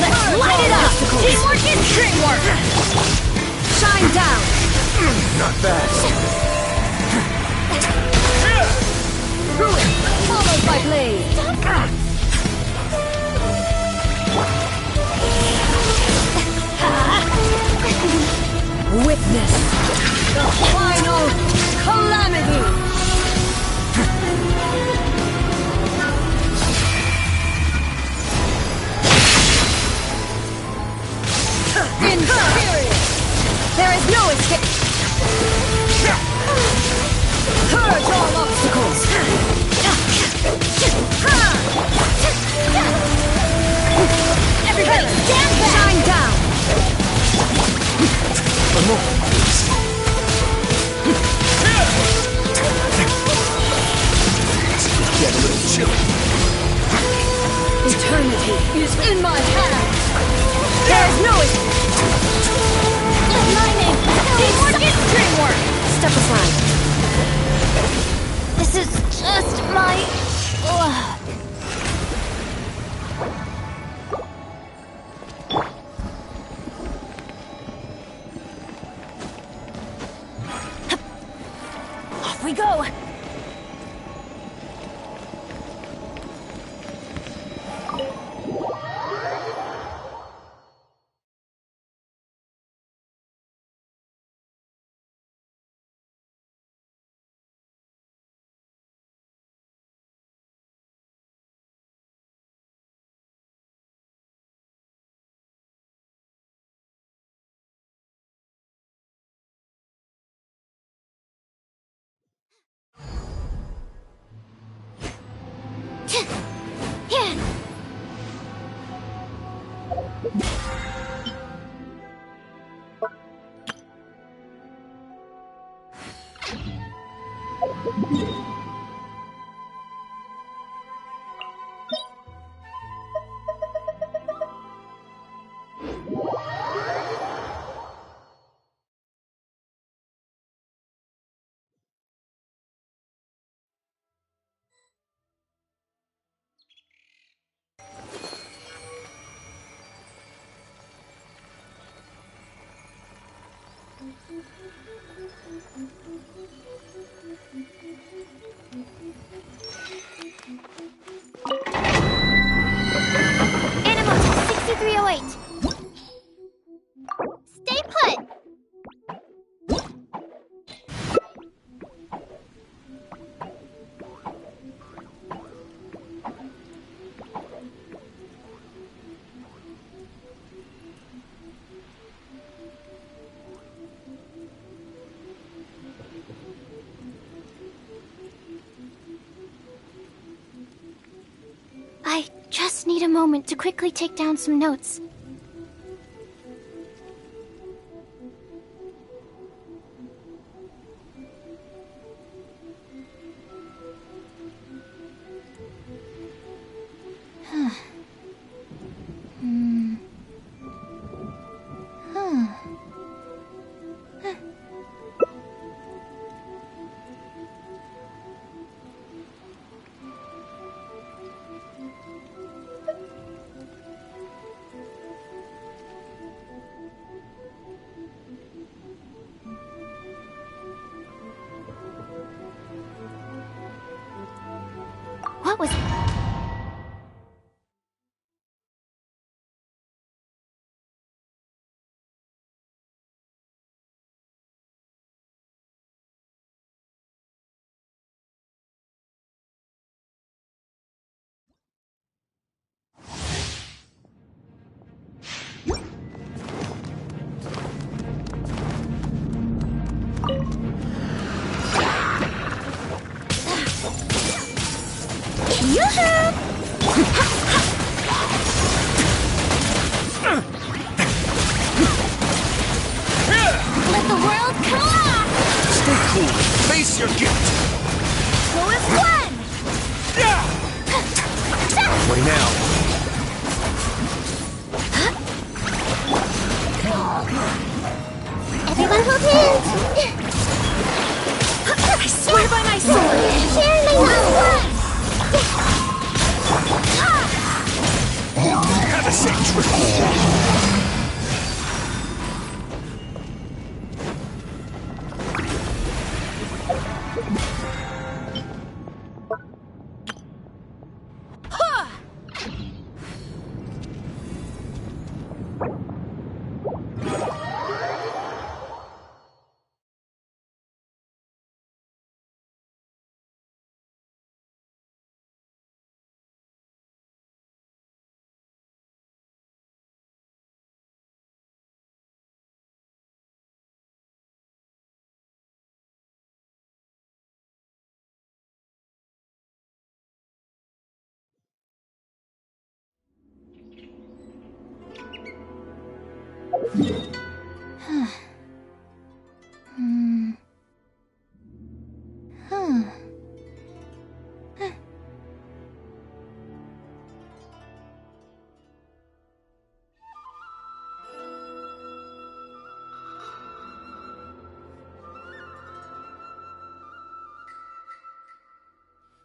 Let's light it up! Teamwork and dreamwork! Shine down. Not fast. Ruin followed by blade. Witness the final calamity. Inferior. There is no escape. Purge all obstacles. Everybody stand back! Shine down. One more, please. Get a little chilly. Eternity is in my hands. There is no escape. Lightning! Teamwork and dreamwork! Step aside. This is just my... Off we go! Animal 6308. Stay put. I just need a moment to quickly take down some notes. What was... Let the world collapse! Stay cool. Face your gift. Go with one! What now? Everyone hold hands! I swear by my sword! Share my Have a safe trip.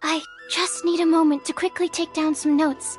I just need a moment to quickly take down some notes.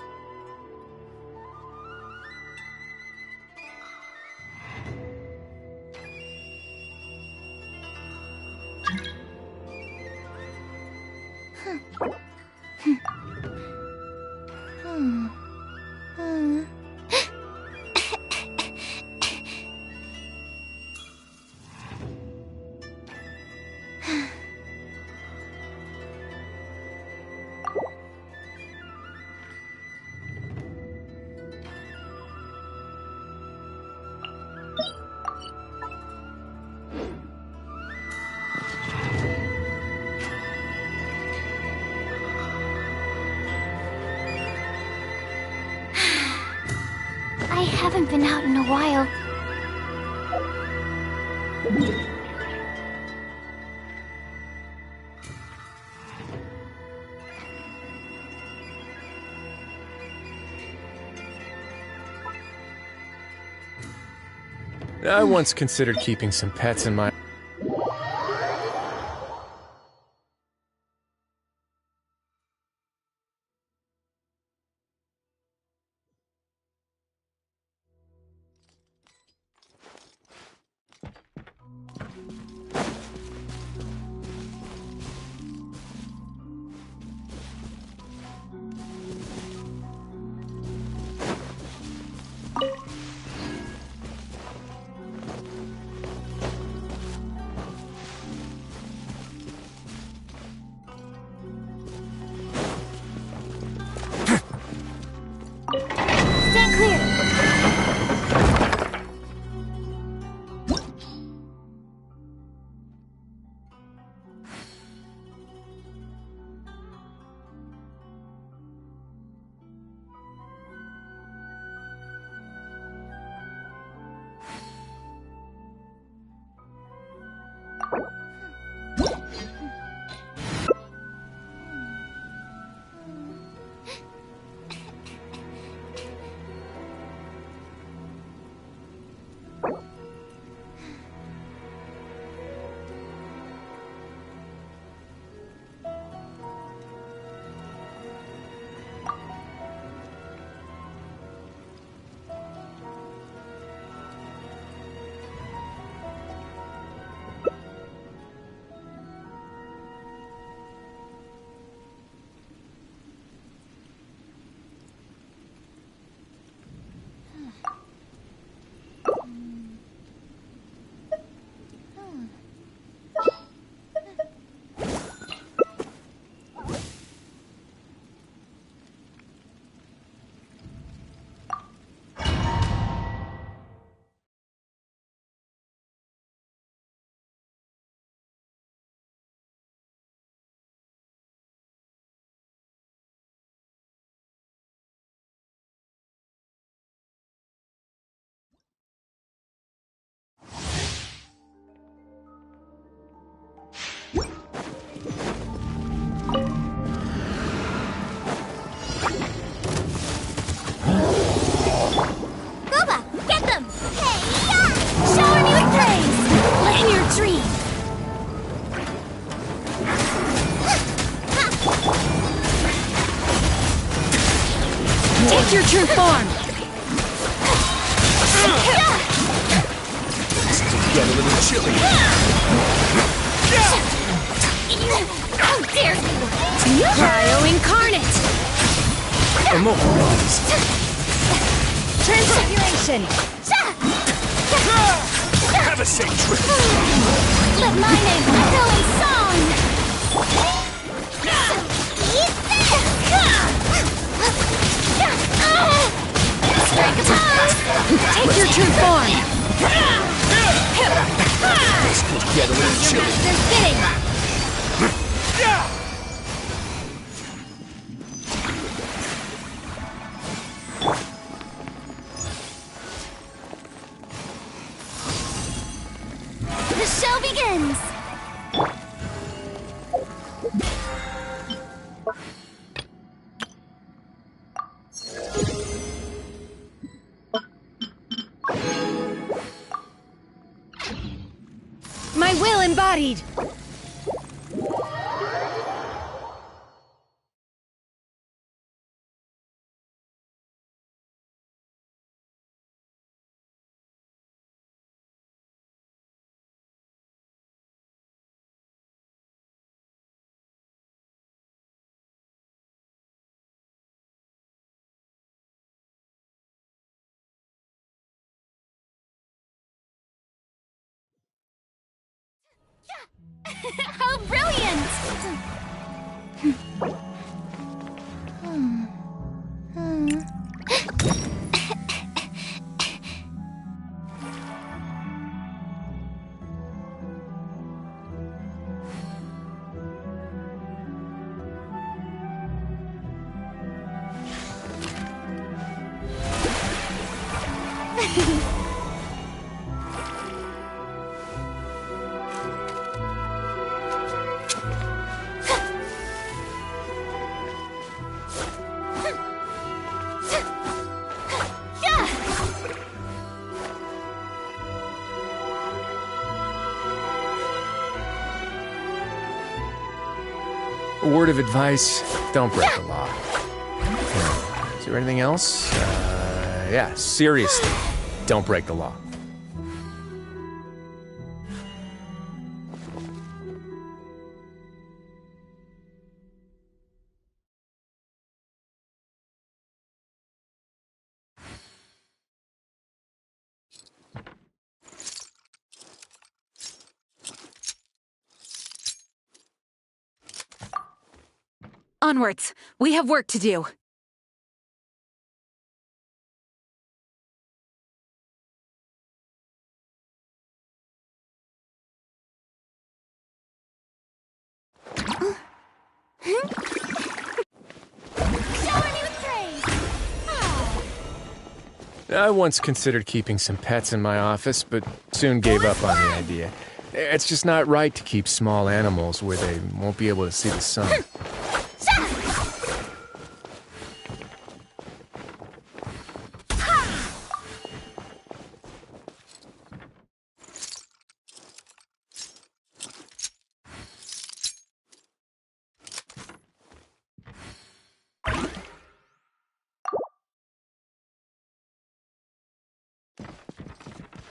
I haven't been out in a while. I once considered keeping some pets in my... Take your true form! Get a little chilly. How dare you! Cryo Incarnate! Emojis. Transfiguration! Have a safe trip. Let my name fulfill a song! Strike a pose! Take your true form! Get a little chilly. Master's bidding! The show begins! My will embodied! How brilliant! A word of advice, don't break the law. Is there anything else? Yeah, seriously, don't break the law. Onwards! We have work to do! I once considered keeping some pets in my office, but soon gave up on the idea. It's just not right to keep small animals where they won't be able to see the sun.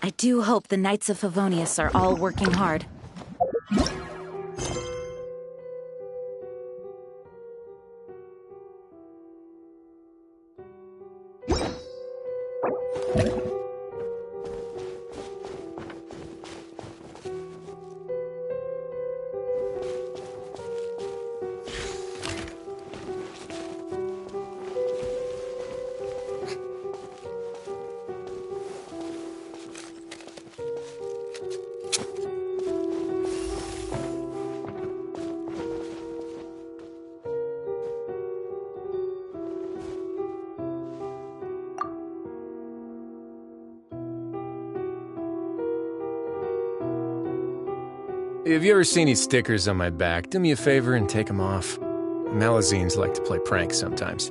I do hope the Knights of Favonius are all working hard. If you ever see any stickers on my back, do me a favor and take them off. Melazines like to play pranks sometimes.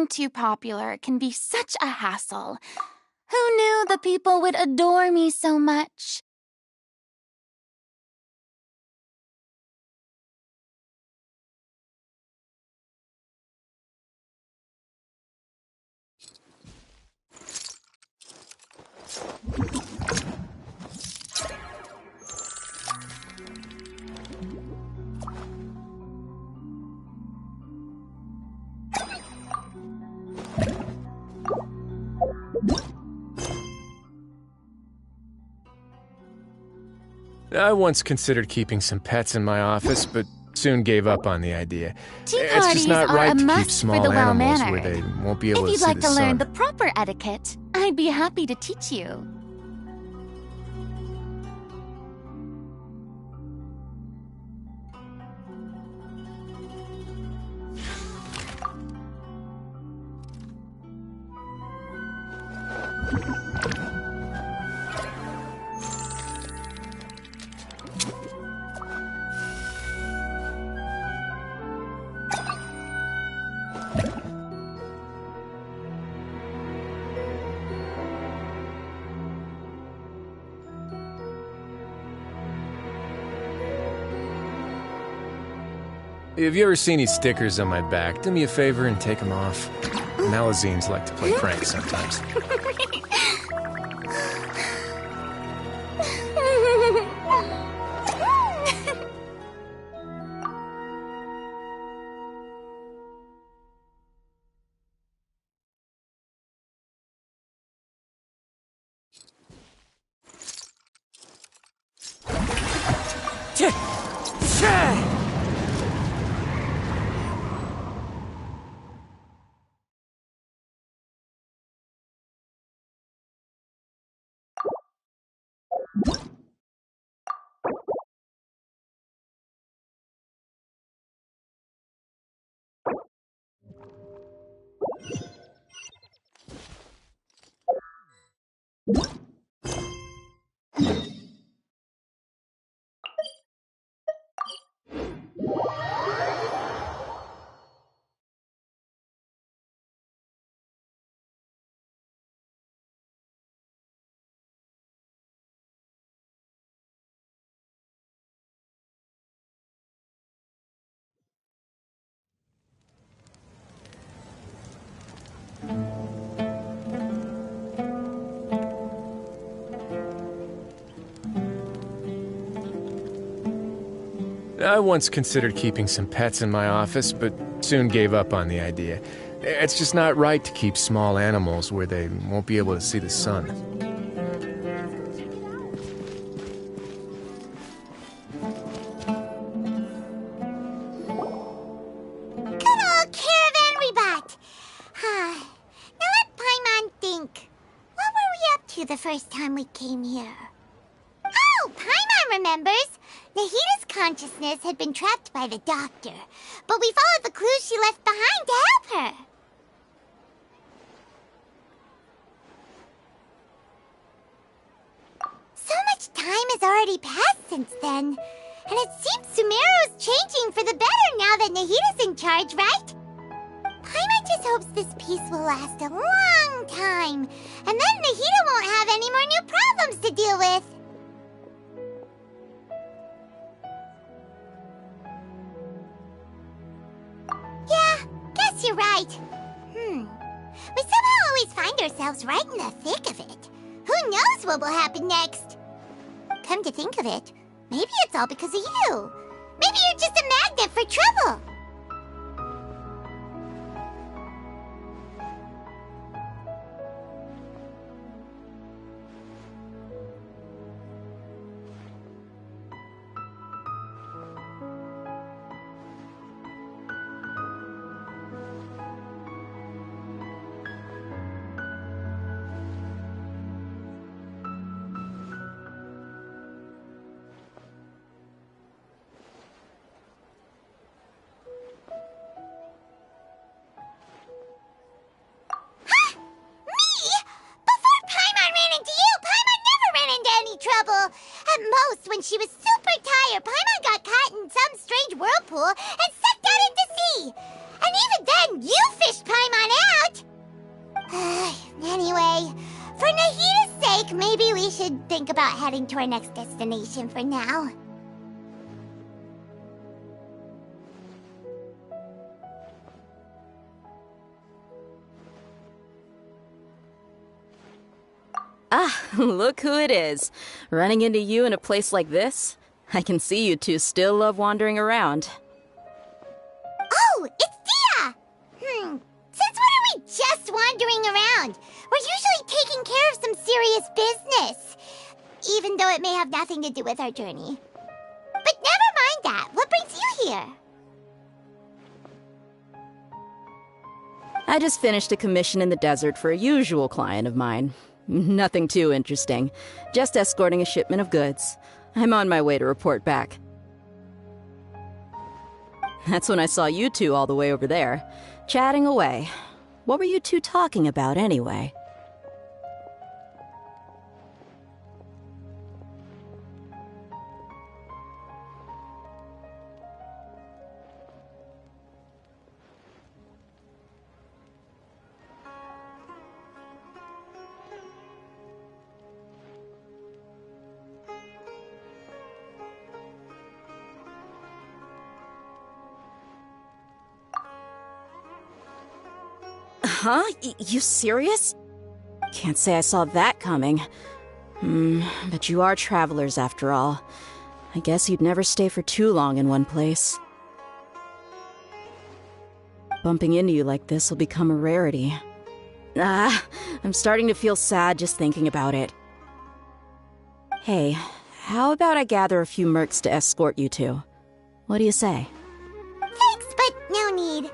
Being too popular can be such a hassle. Who knew the people would adore me so much? I once considered keeping some pets in my office, but soon gave up on the idea. It's just not right to keep small animals where they won't be able to see the sun. If you'd like to learn the proper etiquette, I'd be happy to teach you. If you ever see any stickers on my back, do me a favor and take them off. Malazines like to play pranks sometimes. I once considered keeping some pets in my office, but soon gave up on the idea. It's just not right to keep small animals where they won't be able to see the sun. Good old Caravan Rebut! Now let Paimon think. What were we up to the first time we came here? Oh, Paimon remembers! Nahita's consciousness had been trapped by the doctor, but we followed the clues she left behind to help her. So much time has already passed since then, and it seems Sumeru's changing for the better now that Nahita's in charge, right? Paimon just hopes this peace will last a long time, and then Nahita won't have any more new problems to deal with. You're right. We somehow always find ourselves right in the thick of it. Who knows what will happen next? Come to think of it, maybe it's all because of you. Maybe you're just a magnet for trouble. When she was super tired, Paimon got caught in some strange whirlpool and sucked out into sea. And even then, you fished Paimon out! Anyway, for Nahida's sake, maybe we should think about heading to our next destination for now. Ah, look who it is. Running into you in a place like this? I can see you two still love wandering around. Oh, it's Dia! Since when are we just wandering around? We're usually taking care of some serious business. Even though it may have nothing to do with our journey. But never mind that. What brings you here? I just finished a commission in the desert for a usual client of mine. Nothing too interesting. Just escorting a shipment of goods. I'm on my way to report back. That's when I saw you two all the way over there, chatting away. What were you two talking about anyway? Huh? You serious? Can't say I saw that coming. But you are travelers after all. I guess you'd never stay for too long in one place. Bumping into you like this will become a rarity. I'm starting to feel sad just thinking about it. Hey, how about I gather a few mercs to escort you two? What do you say? Thanks, but no need.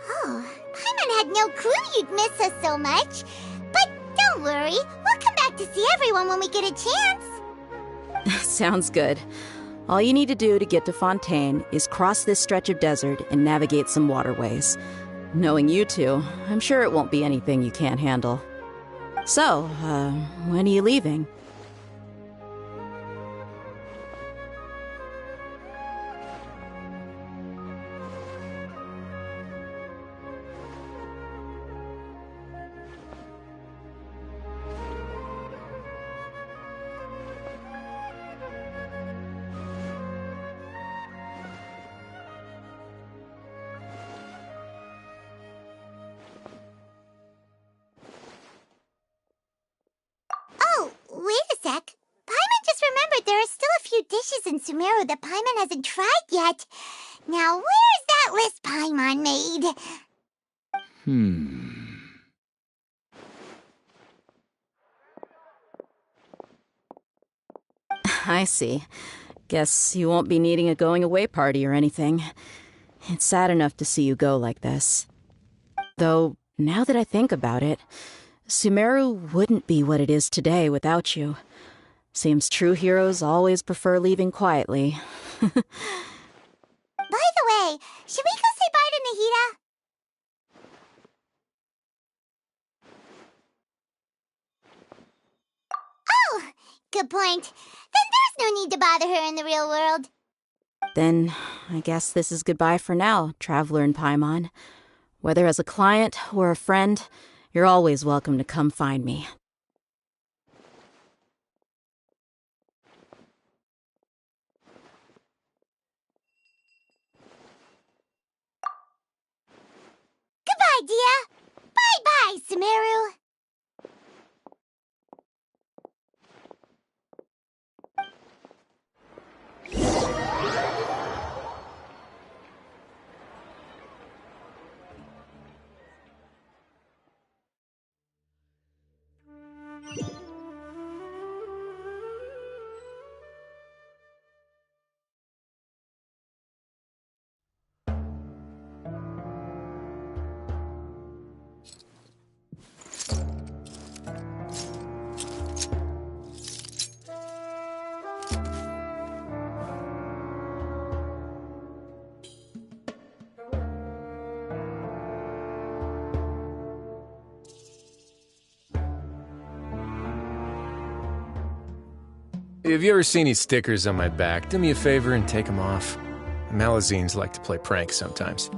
Oh, Paimon had no clue you'd miss us so much. But don't worry, we'll come back to see everyone when we get a chance. Sounds good. All you need to do to get to Fontaine is cross this stretch of desert and navigate some waterways. Knowing you two, I'm sure it won't be anything you can't handle. So, when are you leaving? Wait a sec. Paimon just remembered there are still a few dishes in Sumeru that Paimon hasn't tried yet. Now, where's that list Paimon made? I see. Guess you won't be needing a going-away party or anything. It's sad enough to see you go like this. Though, now that I think about it, Sumeru wouldn't be what it is today without you. Seems true heroes always prefer leaving quietly. By the way, should we go say bye to Nahida? Oh, good point. Then there's no need to bother her in the real world. Then, I guess this is goodbye for now, Traveler in Paimon. Whether as a client or a friend, you're always welcome to come find me. Goodbye, Dia. Bye-bye, Sumeru. If you ever see any stickers on my back, do me a favor and take them off. Malazines like to play pranks sometimes.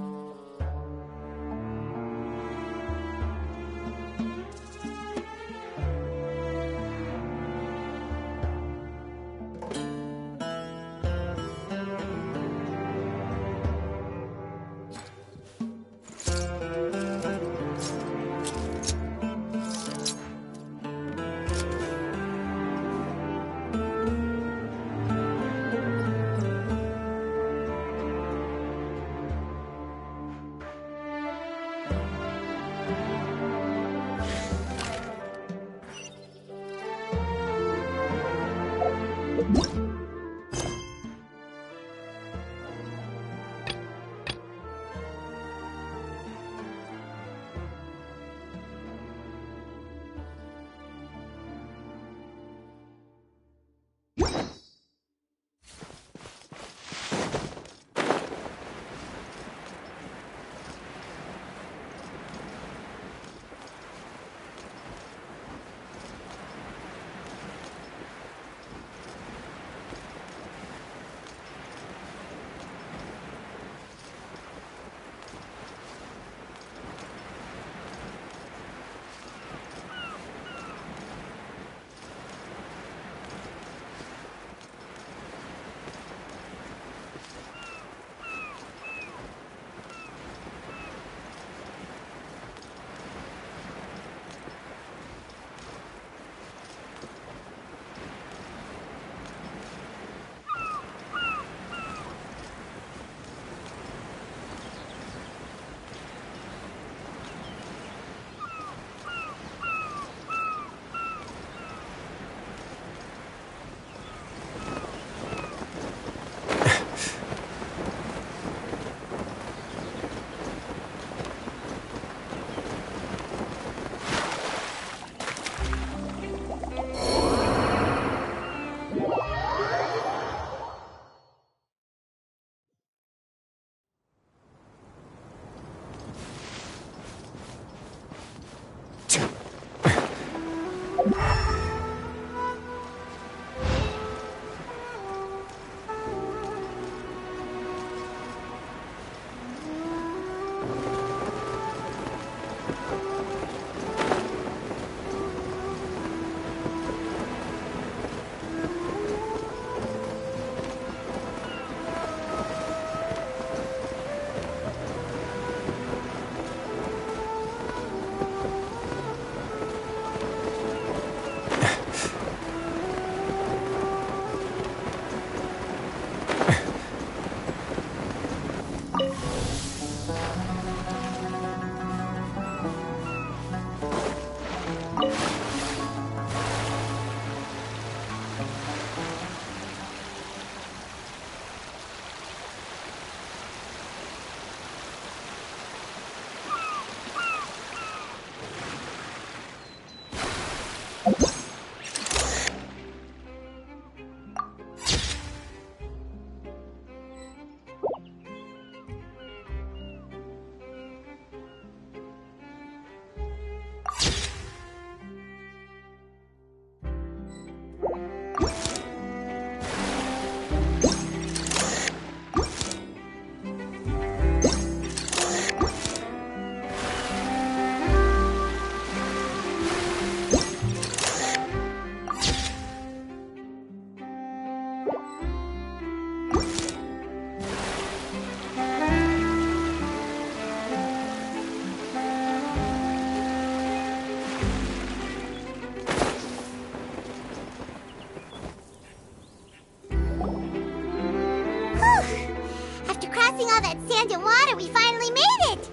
all that sand and water, we finally made it!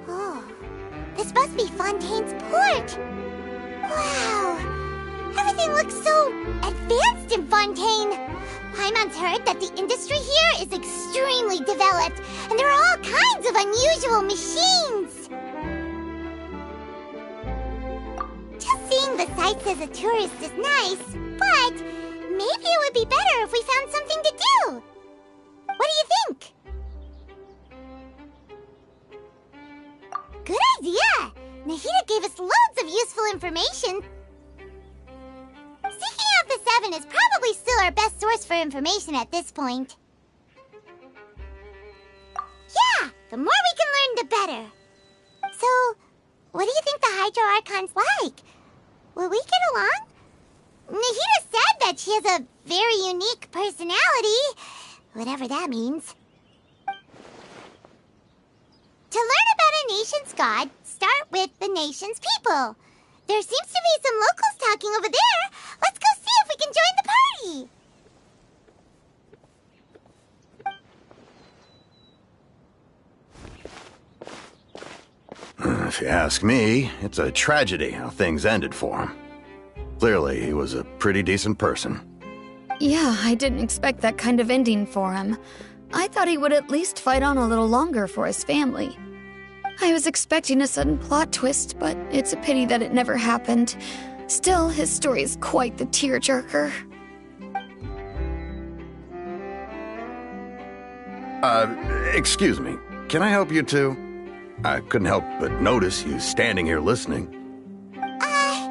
Oh, this must be Fontaine's port! Wow! Everything looks so advanced in Fontaine! Paimon's heard that the industry here is extremely developed, and there are all kinds of unusual machines! Just seeing the sights as a tourist is nice, but maybe it would be better if we found something to do! What do you think? Good idea! Nahida gave us loads of useful information. Seeking out the Seven is probably still our best source for information at this point. Yeah, the more we can learn, the better. So, what do you think the Hydro Archon's like? Will we get along? Nahida said that she has a very unique personality, whatever that means. To learn about a nation's god, start with the nation's people. There seems to be some locals talking over there. Let's go see if we can join the party. If you ask me, it's a tragedy how things ended for him. Clearly, he was a pretty decent person. Yeah, I didn't expect that kind of ending for him. I thought he would at least fight on a little longer for his family. I was expecting a sudden plot twist, but it's a pity that it never happened. Still, his story is quite the tearjerker. Excuse me. Can I help you too? I couldn't help but notice you standing here listening. Hi.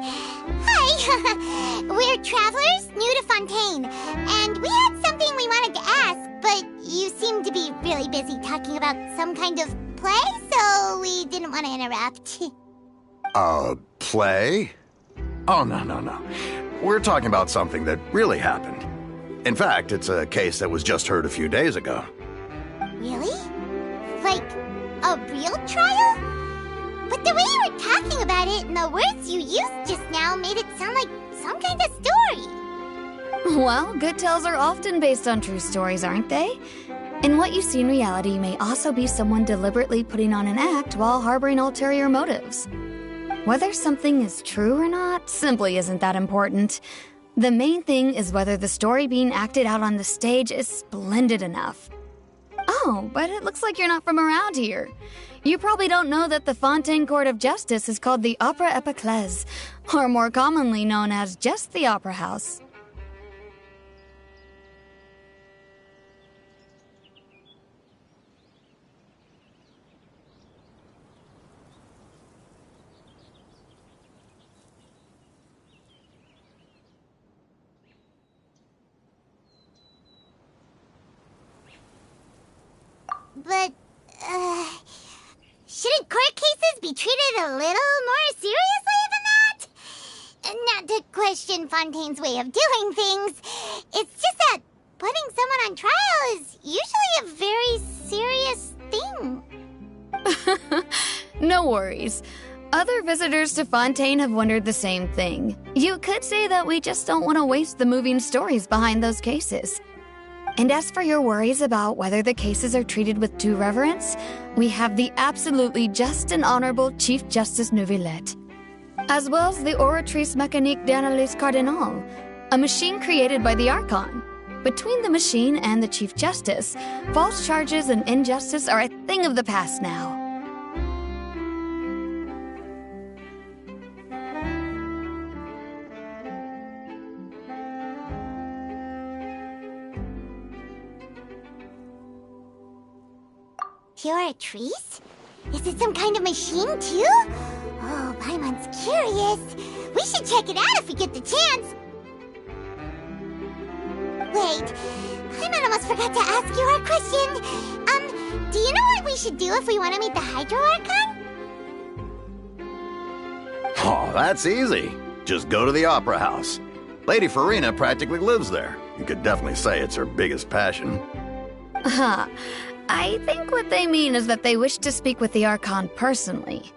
We're travelers new to Fontaine, and we had something we wanted to ask, but you seem to be really busy talking about some kind of play, so we didn't want to interrupt. Play? Oh, no. We're talking about something that really happened. In fact, it's a case that was just heard a few days ago. Really? Like, a real trial? But the way you were talking about it and the words you used just now made it sound like some kind of story. Well, good tales are often based on true stories, aren't they? And what you see in reality may also be someone deliberately putting on an act while harboring ulterior motives. Whether something is true or not simply isn't that important. The main thing is whether the story being acted out on the stage is splendid enough. Oh, but it looks like you're not from around here. You probably don't know that the Fontaine Court of Justice is called the Opera Epiclese, or more commonly known as just the Opera House. But, shouldn't court cases be treated a little more seriously than that? Not to question Fontaine's way of doing things. It's just that putting someone on trial is usually a very serious thing. No worries. Other visitors to Fontaine have wondered the same thing. You could say that we just don't want to waste the moving stories behind those cases. And as for your worries about whether the cases are treated with due reverence, we have the absolutely just and honorable Chief Justice Neuvillette, as well as the Oratrice Mécanique d'Analyse Cardinal, a machine created by the Archon. Between the machine and the Chief Justice, false charges and injustice are a thing of the past now. Oratrice? Is it some kind of machine, too? Oh, Paimon's curious. We should check it out if we get the chance. Wait, Paimon almost forgot to ask you our question. Do you know what we should do if we want to meet the Hydro Archon? Oh, that's easy. Just go to the Opera House. Lady Farina practically lives there. You could definitely say it's her biggest passion. I think what they mean is that they wish to speak with the Archon personally.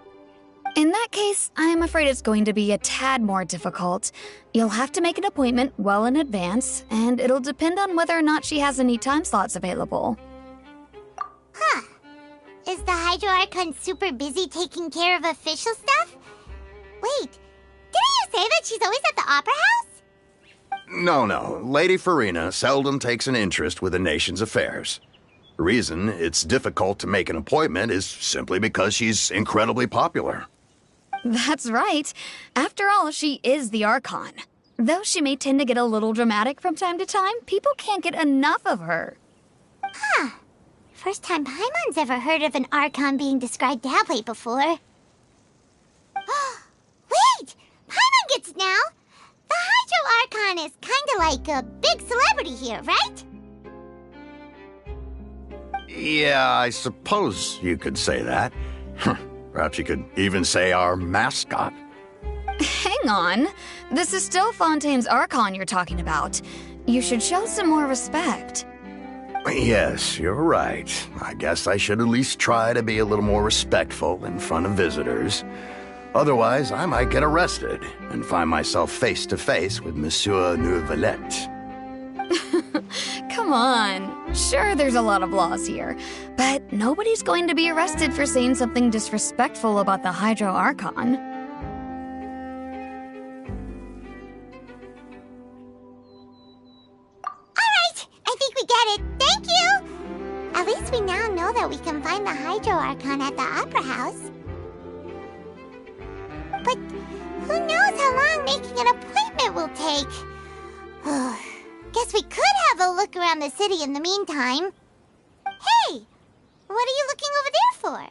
In that case, I'm afraid it's going to be a tad more difficult. You'll have to make an appointment well in advance, and it'll depend on whether or not she has any time slots available. Huh. Is the Hydro Archon super busy taking care of official stuff? Wait, didn't you say that she's always at the Opera House? No. Lady Farina seldom takes an interest with the nation's affairs. The reason it's difficult to make an appointment is simply because she's incredibly popular. That's right. After all, she is the Archon. Though she may tend to get a little dramatic from time to time, people can't get enough of her. Huh. First time Paimon's ever heard of an Archon being described that way before. Wait! Paimon gets it now! The Hydro Archon is kinda like a big celebrity here, right? Yeah, I suppose you could say that. Perhaps you could even say our mascot. Hang on. This is still Fontaine's Archon you're talking about. You should show some more respect. Yes, you're right. I guess I should at least try to be a little more respectful in front of visitors. Otherwise, I might get arrested and find myself face to face with Monsieur Neuvillette. Come on. Sure, there's a lot of laws here, but nobody's going to be arrested for saying something disrespectful about the Hydro Archon. we get it. Thank you! At least we now know that we can find the Hydro Archon at the Opera House. But who knows how long making an appointment will take? Guess we could have a look around the city in the meantime. Hey! What are you looking over there for?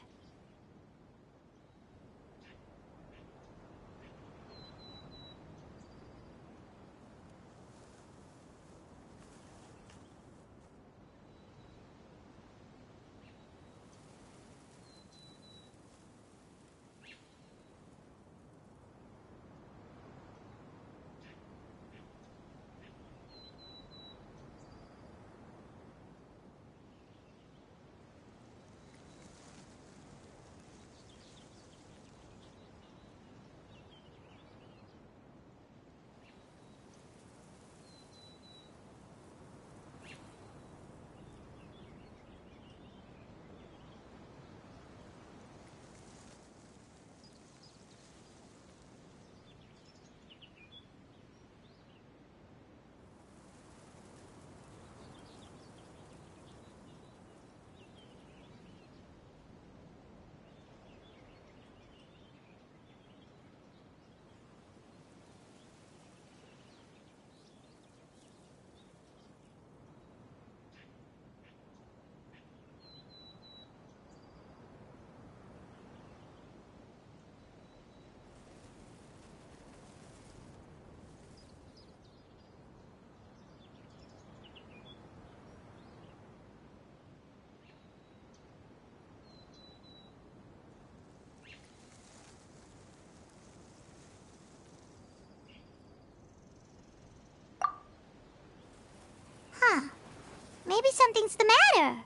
Maybe something's the matter.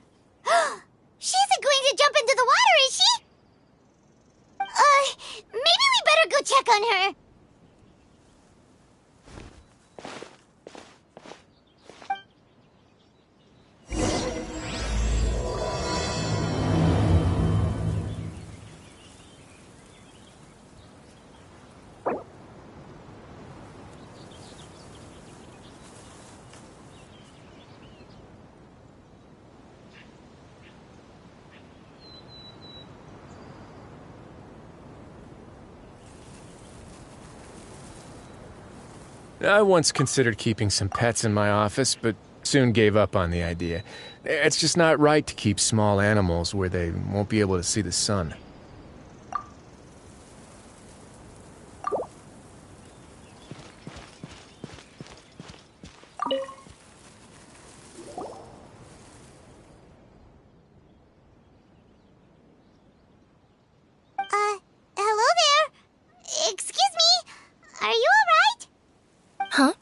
She isn't going to jump into the water, is she? Maybe we better go check on her. I once considered keeping some pets in my office, but soon gave up on the idea. It's just not right to keep small animals where they won't be able to see the sun. Hello there? Excuse me? Are you alright? Huh?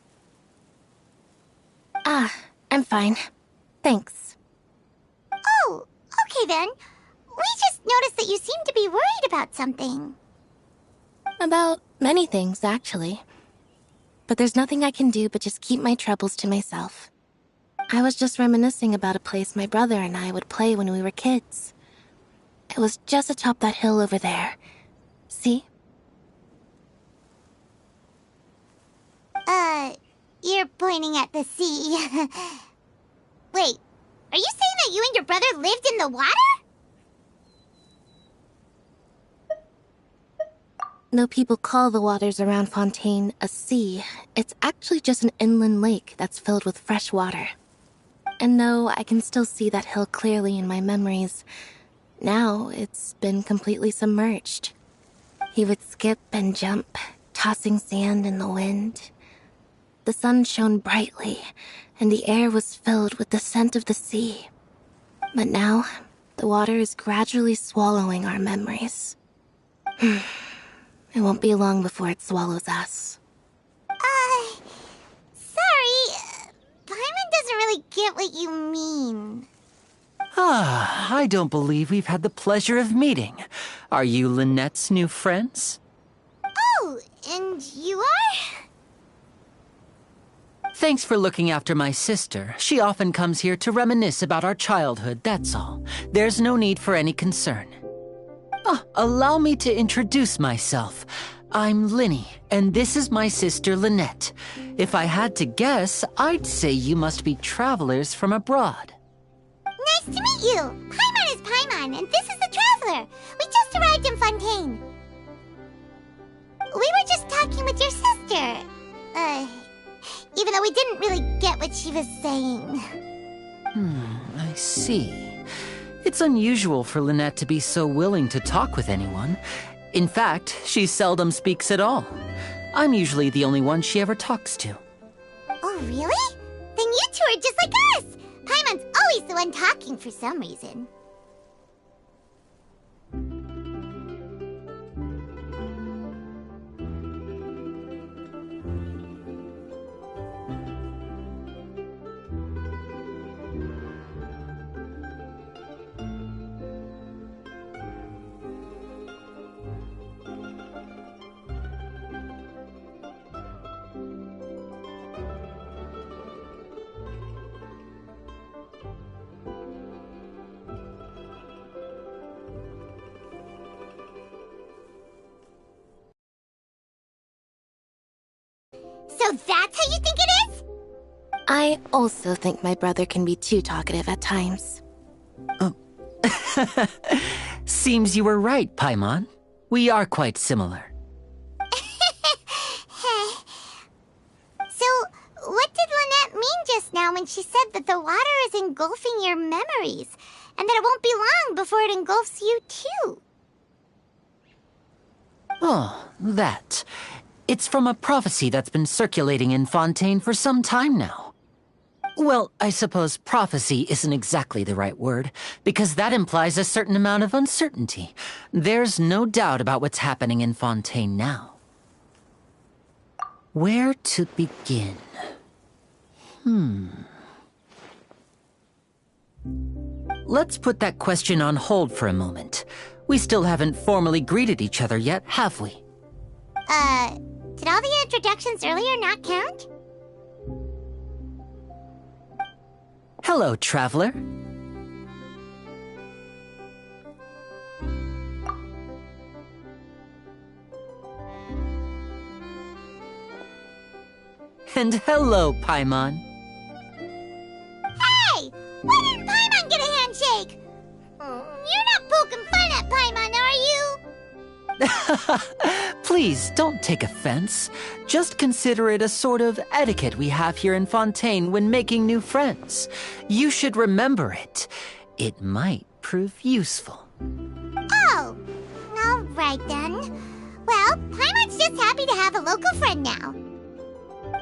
I'm fine. Thanks. Oh, okay then. We just noticed that you seem to be worried about something. About many things, actually. But there's nothing I can do but just keep my troubles to myself. I was just reminiscing about a place my brother and I would play when we were kids. It was just atop that hill over there. See? You're pointing at the sea. Wait, are you saying that you and your brother lived in the water? Though people call the waters around Fontaine a sea, it's actually just an inland lake that's filled with fresh water. And though I can still see that hill clearly in my memories, now it's been completely submerged. He would skip and jump, tossing sand in the wind. The sun shone brightly, and the air was filled with the scent of the sea. But now, the water is gradually swallowing our memories. It won't be long before it swallows us. Sorry. Paimon doesn't really get what you mean. I don't believe we've had the pleasure of meeting. Are you Lynette's new friends? Oh, and you are? Thanks for looking after my sister. She often comes here to reminisce about our childhood, that's all. There's no need for any concern. Allow me to introduce myself. I'm Linny, and this is my sister Lynette. If I had to guess, I'd say you must be travelers from abroad. Nice to meet you! Paimon is Paimon, and this is the Traveler. We just arrived in Fontaine. We were just talking with your sister. Even though we didn't really get what she was saying. I see. It's unusual for Lynette to be so willing to talk with anyone. In fact, she seldom speaks at all. I'm usually the only one she ever talks to. Oh, really? Then you two are just like us! Paimon's always the one talking for some reason. So that's how you think it is? I also think my brother can be too talkative at times. Seems you were right, Paimon. We are quite similar. So, what did Lynette mean just now when she said that the water is engulfing your memories, and that it won't be long before it engulfs you too? Oh, that. It's from a prophecy that's been circulating in Fontaine for some time now. Well, I suppose prophecy isn't exactly the right word, because that implies a certain amount of uncertainty. There's no doubt about what's happening in Fontaine now. Where to begin? Let's put that question on hold for a moment. We still haven't formally greeted each other yet, have we? Did all the introductions earlier not count? Hello, Traveler. And hello, Paimon. Hey! Why didn't Paimon get a handshake? You're not poking fun at Paimon, are you? Please, don't take offense. Just consider it a sort of etiquette we have here in Fontaine when making new friends. You should remember it. It might prove useful. Oh, all right then. Well, Paimon's just happy to have a local friend now.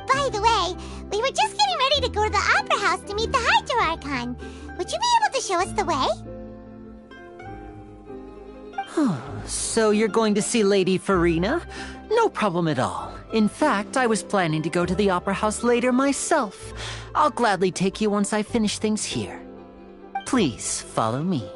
By the way, we were just getting ready to go to the Opera House to meet the Hydro Archon. Would you be able to show us the way? So you're going to see Lady Farina? No problem at all. In fact, I was planning to go to the Opera House later myself. I'll gladly take you once I finish things here. Please, follow me.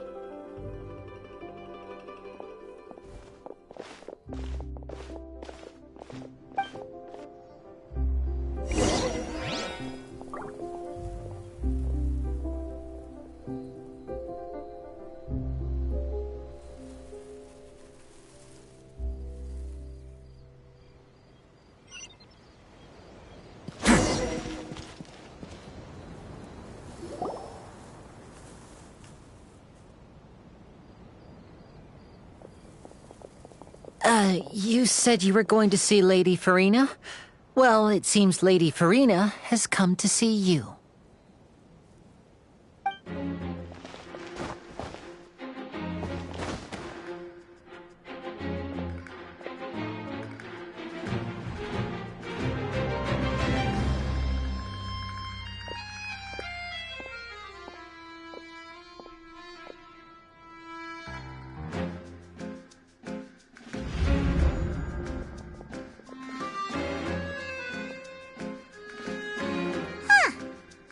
You said you were going to see Lady Farina? Well, it seems Lady Farina has come to see you.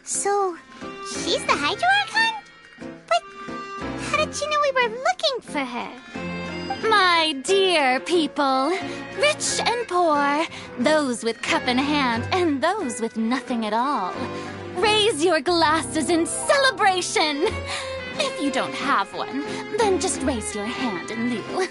So, she's the Hydro Archon? But how did you know we were looking for her? My dear people, rich and poor, those with cup in hand and those with nothing at all, raise your glasses in celebration! If you don't have one, then just raise your hand in lieu.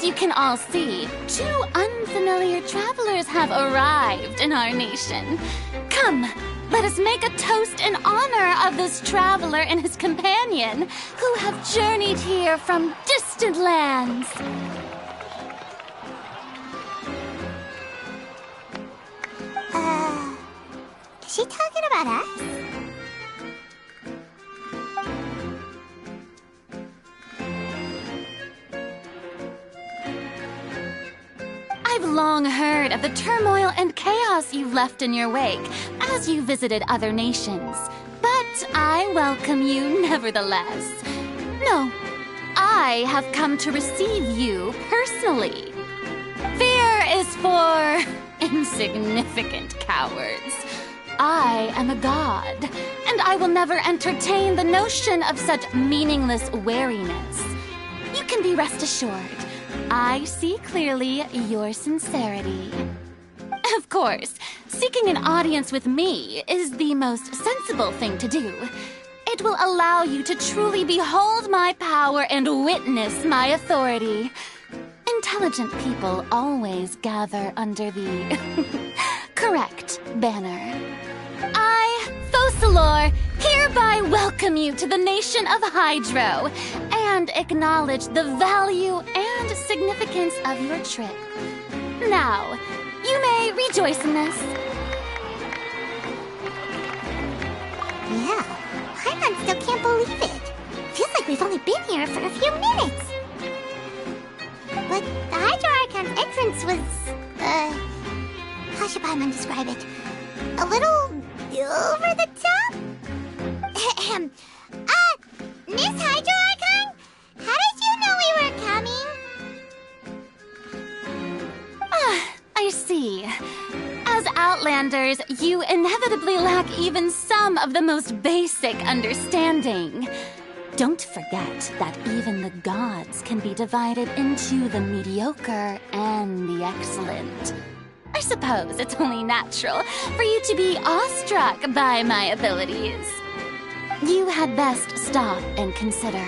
As you can all see, 2 unfamiliar travelers have arrived in our nation. Come, let us make a toast in honor of this traveler and his companion who have journeyed here from distant lands. Is she talking about us? I've long heard of the turmoil and chaos you've left in your wake as you visited other nations. But I welcome you nevertheless. No, I have come to receive you personally. Fear is for insignificant cowards. I am a god, and I will never entertain the notion of such meaningless wariness. You can be rest assured, I see clearly your sincerity. Of course, seeking an audience with me is the most sensible thing to do. It will allow you to truly behold my power and witness my authority. Intelligent people always gather under the correct banner. I, FolkLore, hereby welcome you to the nation of Hydro and acknowledge the value and significance of your trip. Now, you may rejoice in this. Yeah, Paimon still can't believe it. Feels like we've only been here for a few minutes. But the Hydro Archon's entrance was, how should Paimon describe it? A little over the top? Miss Hydro Archon? How did you know we were coming? I see. As Outlanders, you inevitably lack even some of the most basic understanding. Don't forget that even the gods can be divided into the mediocre and the excellent. I suppose it's only natural for you to be awestruck by my abilities. You had best stop and consider.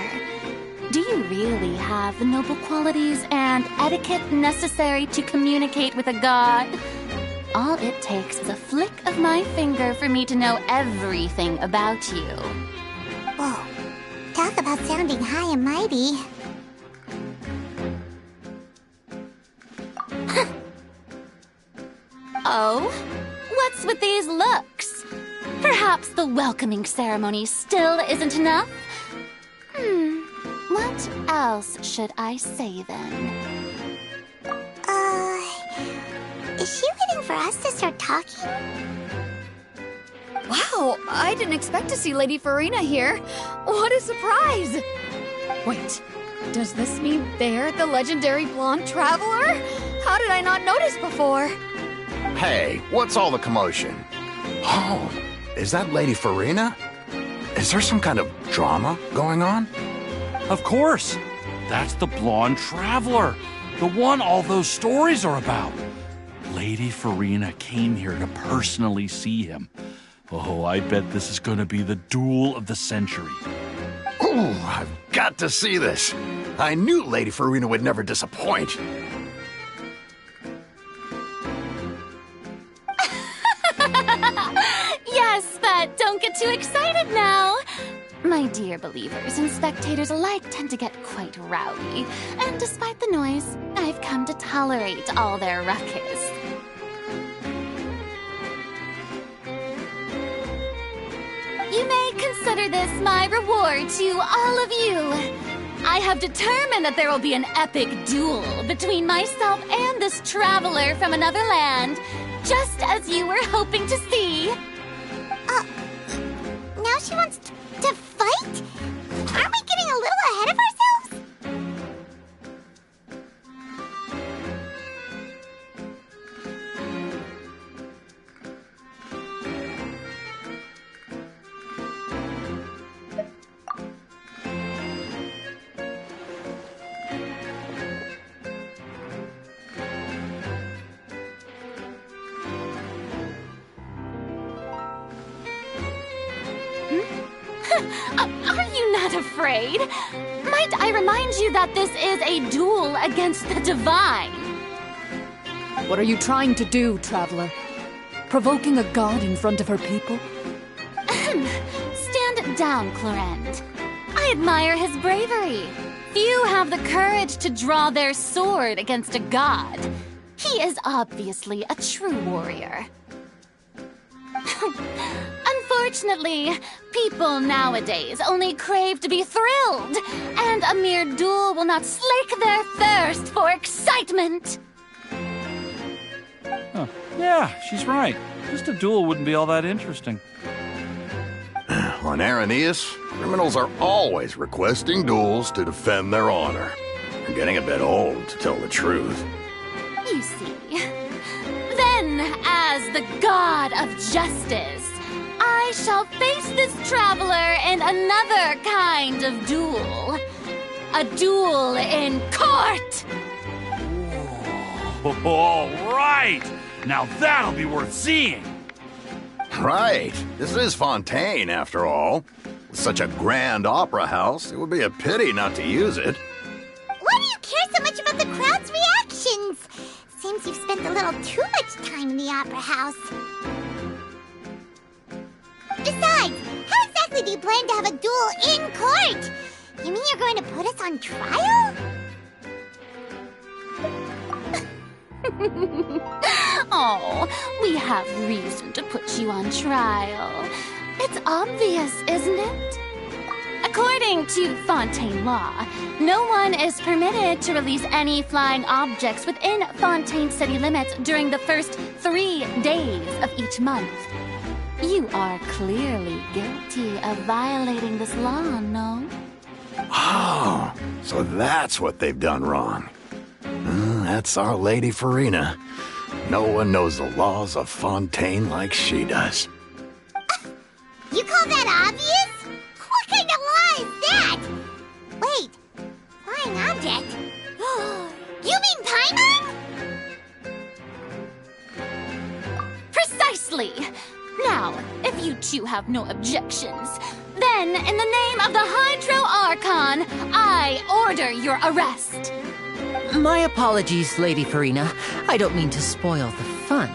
Do you really have the noble qualities and etiquette necessary to communicate with a god? All it takes is a flick of my finger for me to know everything about you. Whoa. Talk about sounding high and mighty. Oh? What's with these looks? Perhaps the welcoming ceremony still isn't enough? What else should I say then? Is she waiting for us to start talking? Wow, I didn't expect to see Lady Farina here. What a surprise! Wait, does this mean they're the legendary blonde traveler? How did I not notice before? Hey, what's all the commotion? Oh, is that Lady Farina? Is there some kind of drama going on? Of course. That's the blonde traveler. The one all those stories are about. Lady Farina came here to personally see him. Oh, I bet this is going to be the duel of the century. Ooh, I've got to see this. I knew Lady Farina would never disappoint. Yes, but don't get too excited now. My dear believers and spectators alike tend to get quite rowdy, and despite the noise, I've come to tolerate all their ruckus. You may consider this my reward to all of you. I have determined that there will be an epic duel between myself and this traveler from another land, just as you were hoping to see. Now she wants to fight? Aren't we getting a little ahead of ourselves? Are you not afraid? My Might I remind you that this is a duel against the divine? What are you trying to do, Traveler? Provoking a god in front of her people? Stand down, Clorend. I admire his bravery. Few have the courage to draw their sword against a god. He is obviously a true warrior. Unfortunately, people nowadays only crave to be thrilled, and a mere duel will not slake their thirst for excitement. Huh. Yeah, she's right. Just a duel wouldn't be all that interesting. On Araneus, criminals are always requesting duels to defend their honor. They're getting a bit old, to tell the truth. You see. Then, as the god of justice, I shall face this traveler in another kind of duel. A duel in court! All right! Now that'll be worth seeing! Right. This is Fontaine, after all. With such a grand opera house, it would be a pity not to use it. Why do you care so much about the crowd's reactions? Seems you've spent a little too much time in the opera house. Besides, how exactly do you plan to have a duel in court? You mean you're going to put us on trial? Oh, we have reason to put you on trial. It's obvious, isn't it? According to Fontaine law, no one is permitted to release any flying objects within Fontaine city limits during the first 3 days of each month. You are clearly guilty of violating this law, no? Oh, so that's what they've done wrong. That's our Lady Farina. No one knows the laws of Fontaine like she does. You call that obvious? What kind of law is that? Wait, flying object? You mean Paimon? Precisely! Now, if you two have no objections, then in the name of the Hydro Archon, I order your arrest. My apologies, Lady Farina. I don't mean to spoil the fun,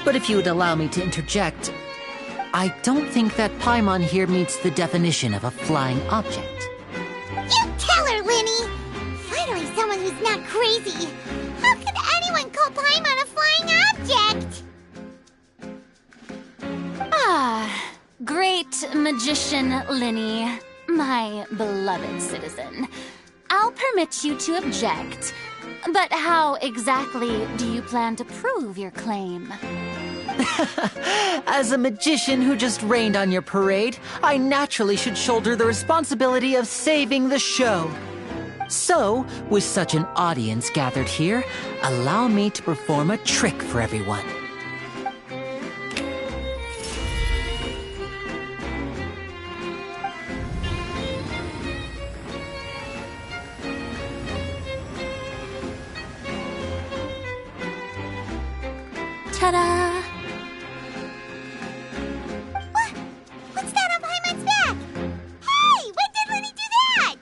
but if you would allow me to interject, I don't think that Paimon here meets the definition of a flying object. You tell her, Linny! Finally someone who's not crazy. How could anyone call Paimon a flying object? Ah, great magician Linny, my beloved citizen. I'll permit you to object, but how exactly do you plan to prove your claim? As a magician who just rained on your parade, I naturally should shoulder the responsibility of saving the show. So, with such an audience gathered here, allow me to perform a trick for everyone. Ta-da! What's that on Paimon's back? Hey, when did Linny do that?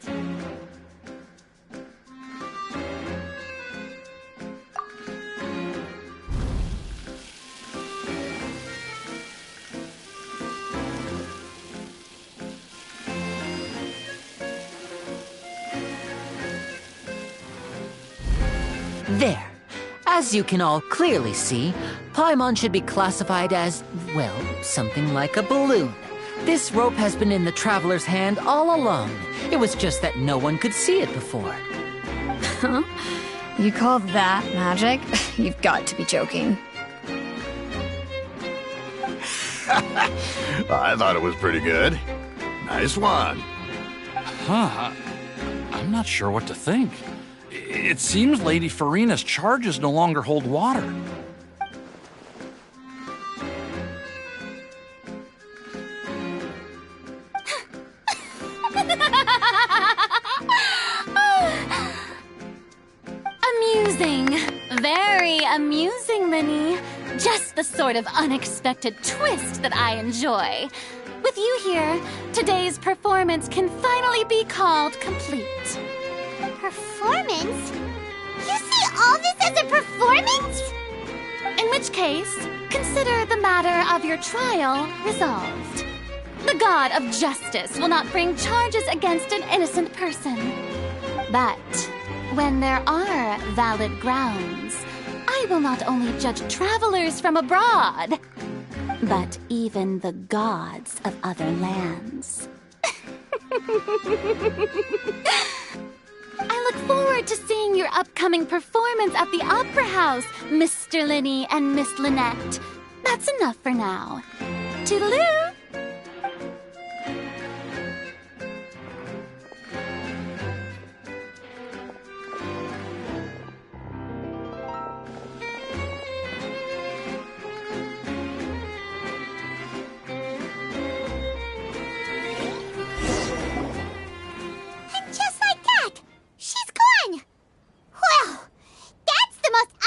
There. As you can all clearly see, Paimon should be classified as, well, something like a balloon. This rope has been in the Traveler's hand all along. It was just that no one could see it before. Huh? You call that magic? You've got to be joking. I thought it was pretty good. Nice one. Huh. I'm not sure what to think. It seems Lady Farina's charges no longer hold water. Amusing. Very amusing, Linny. Just the sort of unexpected twist that I enjoy. With you here, today's performance can finally be called complete. Performance? You see all this as a performance? In which case, consider the matter of your trial resolved. The god of justice will not bring charges against an innocent person. But when there are valid grounds, I will not only judge travelers from abroad, but even the gods of other lands. I look forward to seeing your upcoming performance at the Opera House, Mr. Linny and Miss Lynette. That's enough for now. Toodaloo!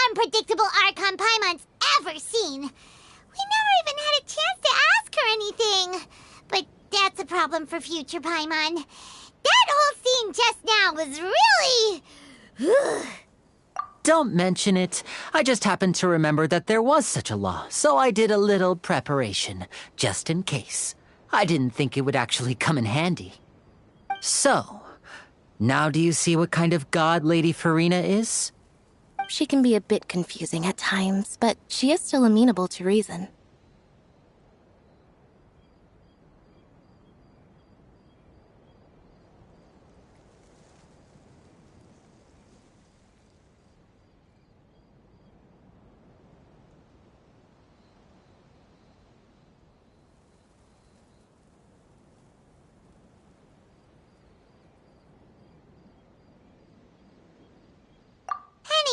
Unpredictable Archon Paimon's ever seen. We never even had a chance to ask her anything. But that's a problem for future Paimon. That whole scene just now was really... Don't mention it. I just happened to remember that there was such a law, so I did a little preparation, just in case. I didn't think it would actually come in handy. So, now do you see what kind of god Lady Farina is? She can be a bit confusing at times, but she is still amenable to reason.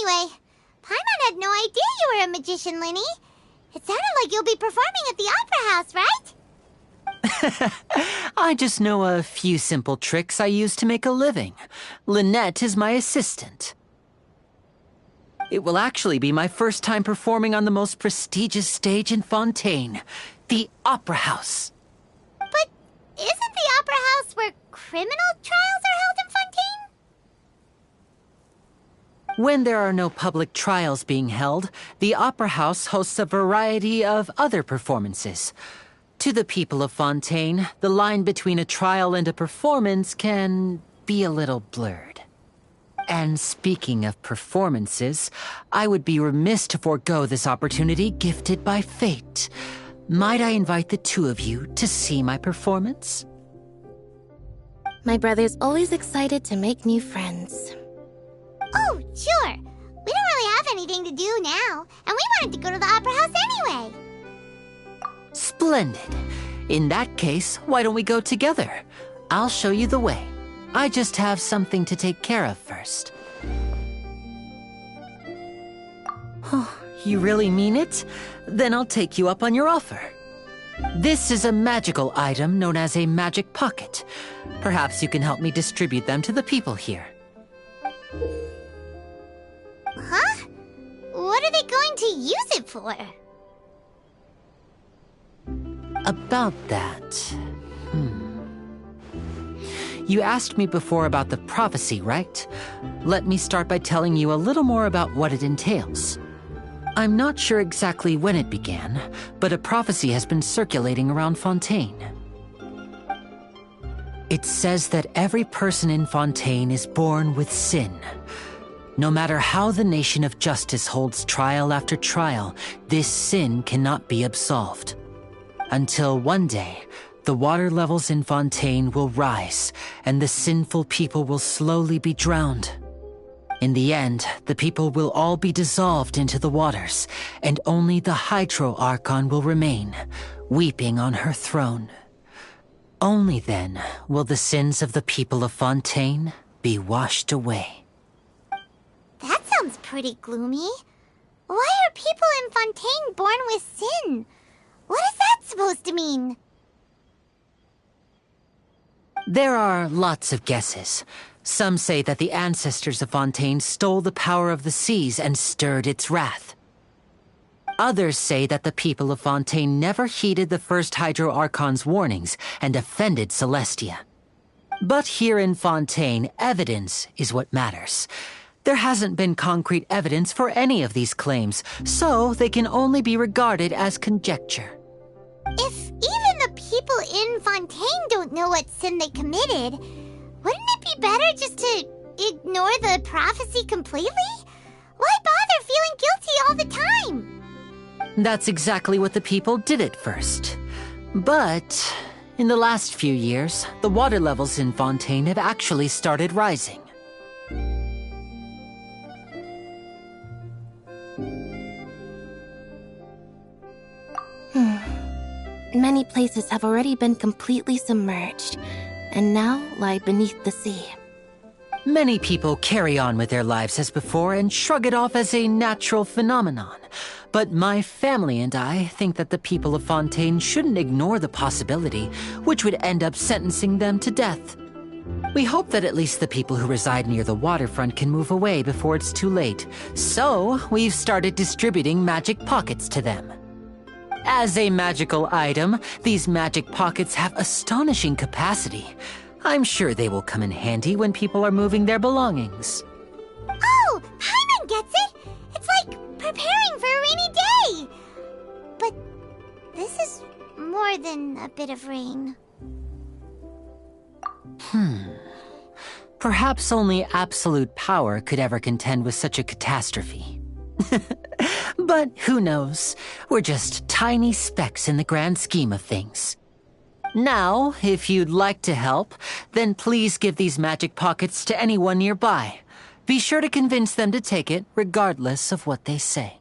Anyway, Paimon had no idea you were a magician, Linny. It sounded like you'll be performing at the Opera House, right? I just know a few simple tricks I use to make a living. Lynette is my assistant. It will actually be my first time performing on the most prestigious stage in Fontaine, the Opera House. But isn't the Opera House where criminal trials are held in Fontaine? When there are no public trials being held, the Opera House hosts a variety of other performances. To the people of Fontaine, the line between a trial and a performance can be a little blurred. And speaking of performances, I would be remiss to forego this opportunity gifted by fate. Might I invite the two of you to see my performance? My brother's always excited to make new friends. Oh, sure. We don't really have anything to do now, and we wanted to go to the Opera House anyway. Splendid. In that case, why don't we go together? I'll show you the way. I just have something to take care of first. Oh, you really mean it? Then I'll take you up on your offer. This is a magical item known as a magic pocket. Perhaps you can help me distribute them to the people here. Huh? What are they going to use it for? About that... You asked me before about the prophecy, right? Let me start by telling you a little more about what it entails. I'm not sure exactly when it began, but a prophecy has been circulating around Fontaine. It says that every person in Fontaine is born with sin. No matter how the nation of justice holds trial after trial, this sin cannot be absolved. Until one day, the water levels in Fontaine will rise, and the sinful people will slowly be drowned. In the end, the people will all be dissolved into the waters, and only the Hydro Archon will remain, weeping on her throne. Only then will the sins of the people of Fontaine be washed away. That sounds pretty gloomy. Why are people in Fontaine born with sin? What is that supposed to mean? There are lots of guesses. Some say that the ancestors of Fontaine stole the power of the seas and stirred its wrath. Others say that the people of Fontaine never heeded the first Hydro Archon's warnings and offended Celestia. But here in Fontaine, evidence is what matters. There hasn't been concrete evidence for any of these claims, so they can only be regarded as conjecture. If even the people in Fontaine don't know what sin they committed, wouldn't it be better just to ignore the prophecy completely? Why bother feeling guilty all the time? That's exactly what the people did at first. But in the last few years, the water levels in Fontaine have actually started rising. Many places have already been completely submerged, and now lie beneath the sea. Many people carry on with their lives as before and shrug it off as a natural phenomenon. But my family and I think that the people of Fontaine shouldn't ignore the possibility, which would end up sentencing them to death. We hope that at least the people who reside near the waterfront can move away before it's too late. So we've started distributing magic pockets to them. As a magical item, these magic pockets have astonishing capacity. I'm sure they will come in handy when people are moving their belongings. Oh, Paimon gets it! It's like preparing for a rainy day! But this is more than a bit of rain. Perhaps only absolute power could ever contend with such a catastrophe. But who knows? We're just tiny specks in the grand scheme of things. Now, if you'd like to help, then please give these magic pockets to anyone nearby. Be sure to convince them to take it, regardless of what they say.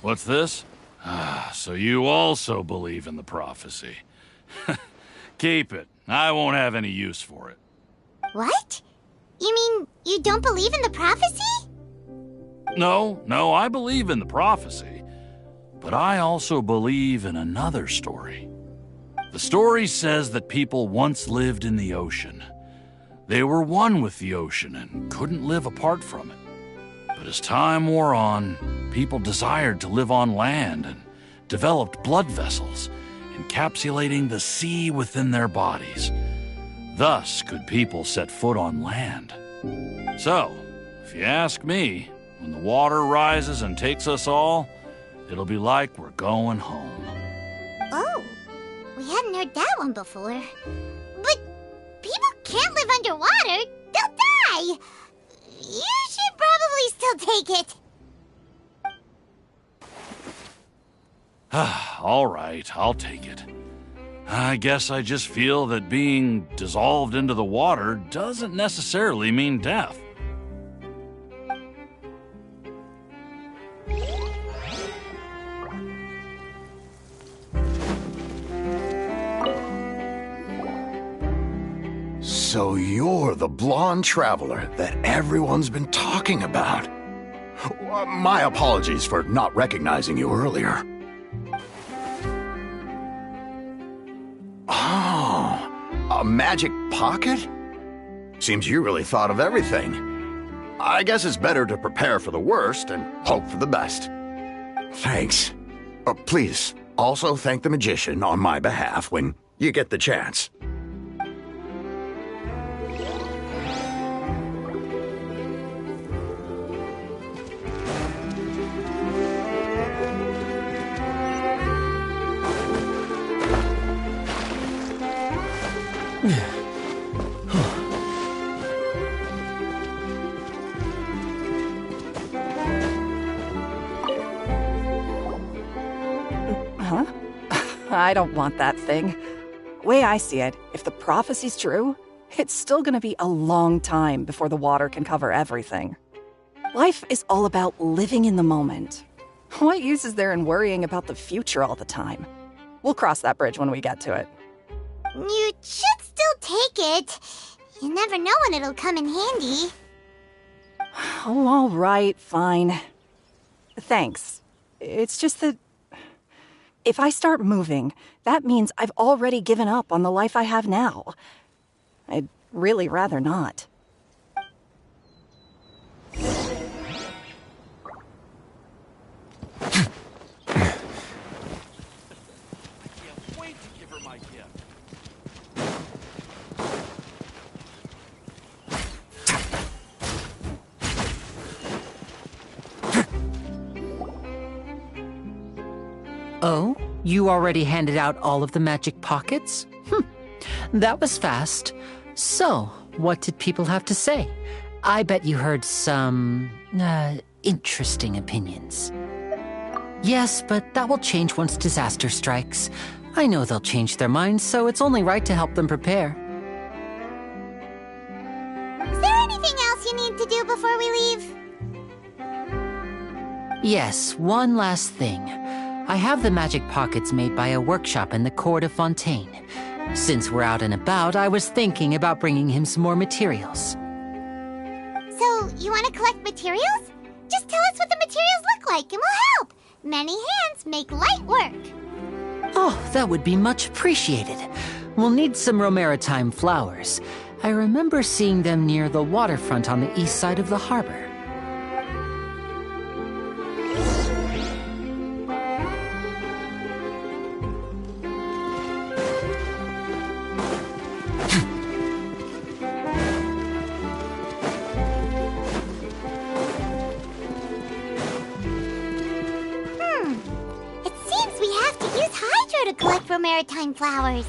What's this? So you also believe in the prophecy. Keep it. I won't have any use for it. What? You mean you don't believe in the prophecy? No, I believe in the prophecy. But I also believe in another story. The story says that people once lived in the ocean. They were one with the ocean and couldn't live apart from it. But as time wore on, people desired to live on land and developed blood vessels, encapsulating the sea within their bodies. Thus could people set foot on land. So, if you ask me, when the water rises and takes us all, it'll be like we're going home. Oh, we hadn't heard that one before. But people can't live underwater. They'll die. You should probably still take it. All right, I'll take it. I guess I just feel that being dissolved into the water doesn't necessarily mean death. So you're the blonde traveler that everyone's been talking about. My apologies for not recognizing you earlier. Oh, a magic pocket? Seems you really thought of everything. I guess it's better to prepare for the worst and hope for the best. Thanks. Please, also thank the magician on my behalf when you get the chance. Huh? I don't want that thing. Way I see it, if the prophecy's true, it's still gonna be a long time before the water can cover everything. Life is all about living in the moment. What use is there in worrying about the future all the time? We'll cross that bridge when we get to it. You should still take it. You never know when it'll come in handy. Oh, all right, fine. Thanks. It's just that if I start moving, that means I've already given up on the life I have now. I'd really rather not. Oh? You already handed out all of the magic pockets? That was fast. So, what did people have to say? I bet you heard some, interesting opinions. Yes, but that will change once disaster strikes. I know they'll change their minds, so it's only right to help them prepare. Is there anything else you need to do before we leave? Yes, one last thing. I have the magic pockets made by a workshop in the court of Fontaine. Since we're out and about, I was thinking about bringing him some more materials. So, you want to collect materials? Just tell us what the materials look like and we'll help. Many hands make light work. Oh, that would be much appreciated. We'll need some Romaritime flowers. I remember seeing them near the waterfront on the east side of the harbor. To collect Romaritime flowers.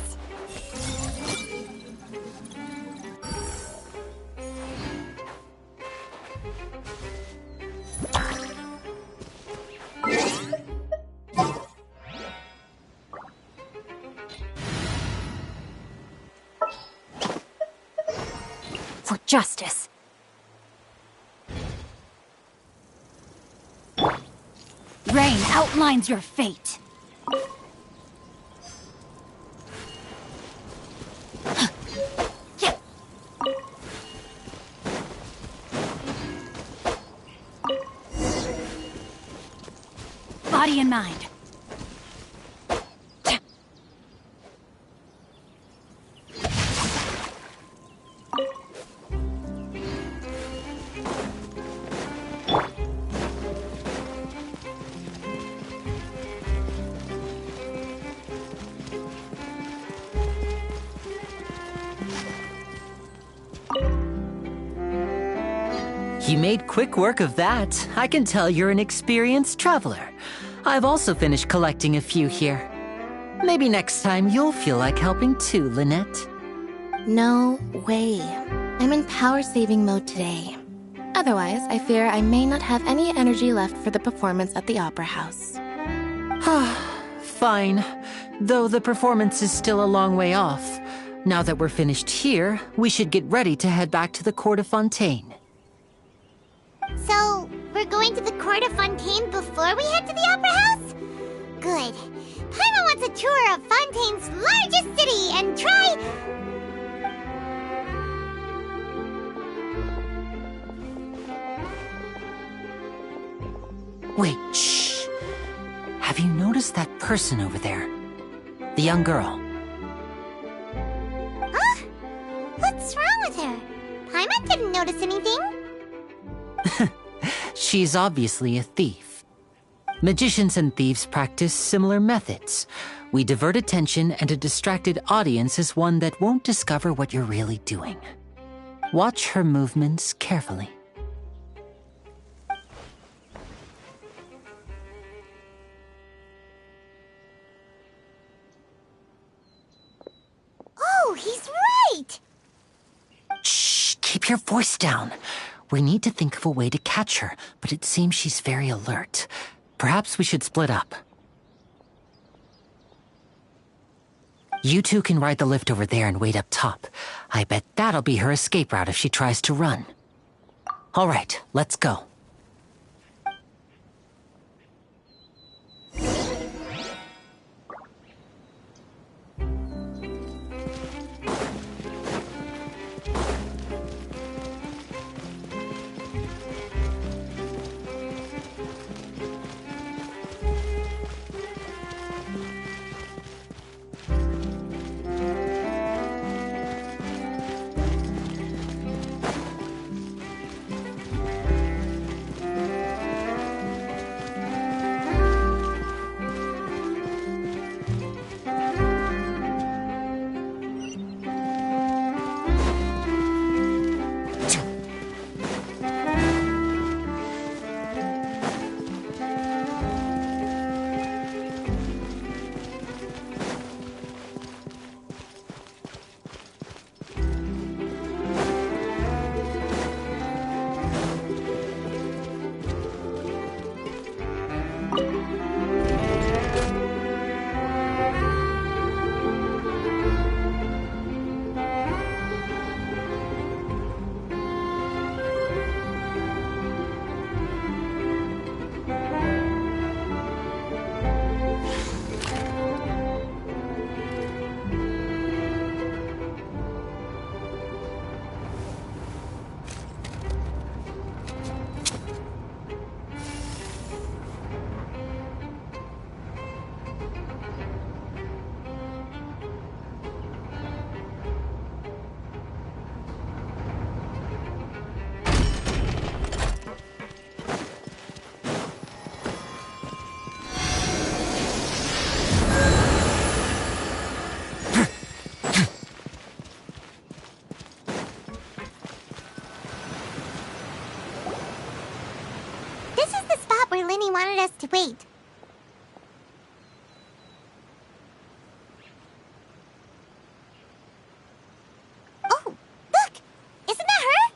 For justice. Rain outlines your fate. Body and mind. You made quick work of that. I can tell you're an experienced traveler. I've also finished collecting a few here. Maybe next time you'll feel like helping too, Lynette. No way. I'm in power-saving mode today. Otherwise, I fear I may not have any energy left for the performance at the Opera House. Fine. Though the performance is still a long way off. Now that we're finished here, we should get ready to head back to the Court of Fontaine. So, we're going to the Court of Fontaine before we head to the Opera House? Good. Paimon wants a tour of Fontaine's largest city and try... Wait, shh. Have you noticed that person over there? The young girl. Huh? What's wrong with her? Paimon didn't notice anything. She's obviously a thief. Magicians and thieves practice similar methods. We divert attention, and a distracted audience is one that won't discover what you're really doing. Watch her movements carefully. Oh, he's right! Shh, keep your voice down. We need to think of a way to catch her, but it seems she's very alert. Perhaps we should split up. You two can ride the lift over there and wait up top. I bet that'll be her escape route if she tries to run. All right, let's go. where Linny wanted us to wait. Oh, look! Isn't that her?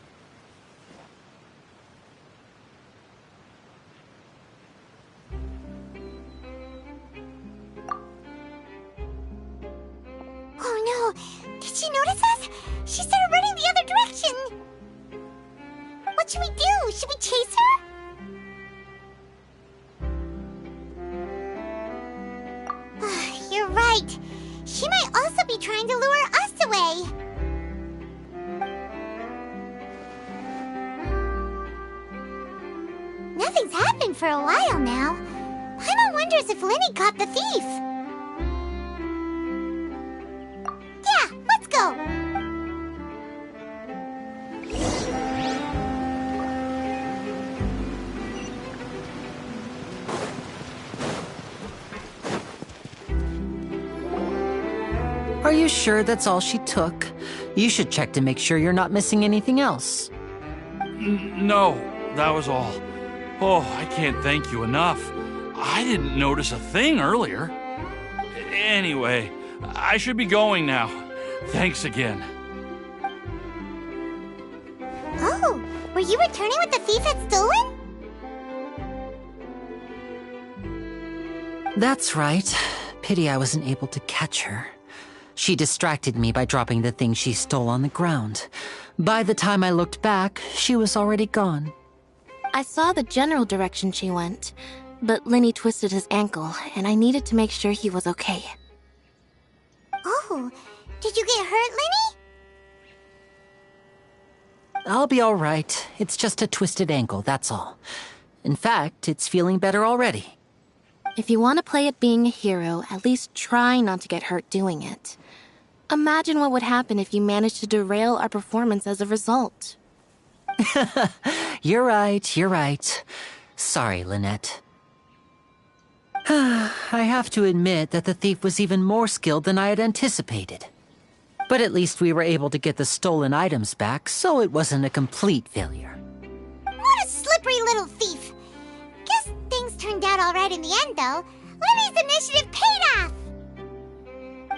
Oh no! Did she notice us? She started running the other direction! What should we do? Should we chase her? You're right. She might also be trying to lure us away. Nothing's happened for a while now. Paimon wonders if Linny caught the thief. Yeah, let's go. Are you sure that's all she took? You should check to make sure you're not missing anything else. No, that was all. Oh, I can't thank you enough. I didn't notice a thing earlier. Anyway, I should be going now. Thanks again. Oh, were you returning what the thief had stolen? That's right. Pity I wasn't able to catch her. She distracted me by dropping the thing she stole on the ground. By the time I looked back, she was already gone. I saw the general direction she went, but Linny twisted his ankle, and I needed to make sure he was okay. Oh, did you get hurt, Linny? I'll be all right. It's just a twisted ankle, that's all. In fact, it's feeling better already. If you want to play at being a hero, at least try not to get hurt doing it. Imagine what would happen if you managed to derail our performance as a result. You're right. Sorry, Lynette. I have to admit that the thief was even more skilled than I had anticipated. But at least we were able to get the stolen items back, so it wasn't a complete failure. What a slippery little thief! Guess things turned out all right in the end, though. Linny's initiative paid off!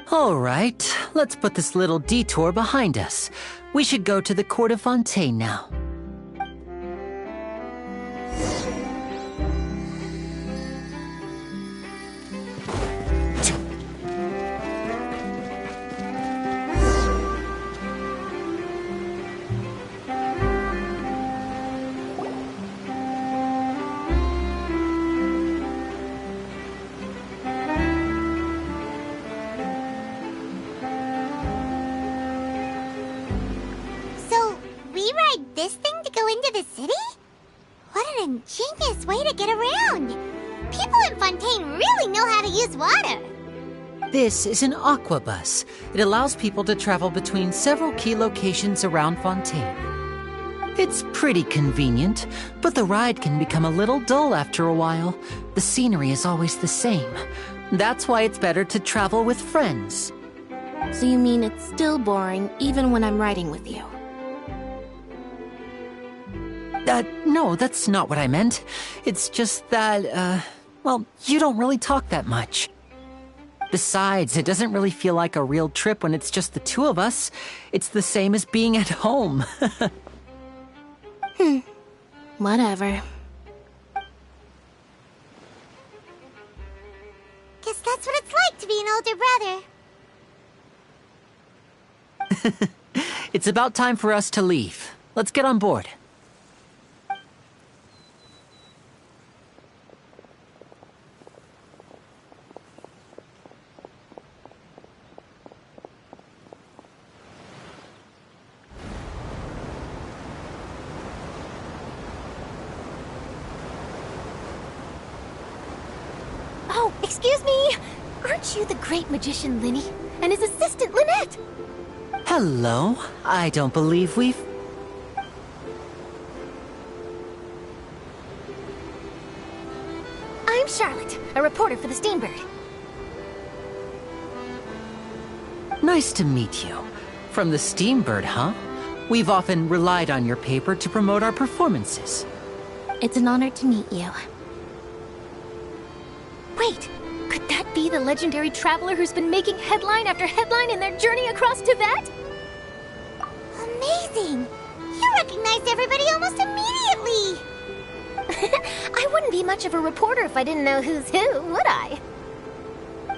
All right, let's put this little detour behind us. We should go to the Court of Fontaine now. This thing to go into the city? What an ingenious way to get around! People in Fontaine really know how to use water! This is an aquabus. It allows people to travel between several key locations around Fontaine. It's pretty convenient, but the ride can become a little dull after a while. The scenery is always the same. That's why it's better to travel with friends. So you mean it's still boring even when I'm riding with you? No, that's not what I meant. It's just that, well, you don't really talk that much. Besides, it doesn't really feel like a real trip when it's just the two of us. It's the same as being at home. Whatever. Guess that's what it's like to be an older brother. It's about time for us to leave. Let's get on board. Oh, excuse me! Aren't you the great magician Linny and his assistant Lynette? Hello. I don't believe we've... I'm Charlotte, a reporter for the Steambird. Nice to meet you. From the Steambird, huh? We've often relied on your paper to promote our performances. It's an honor to meet you. Wait, could that be the legendary traveler who's been making headline after headline in their journey across Tibet? Amazing! You recognized everybody almost immediately! I wouldn't be much of a reporter if I didn't know who's who, would I?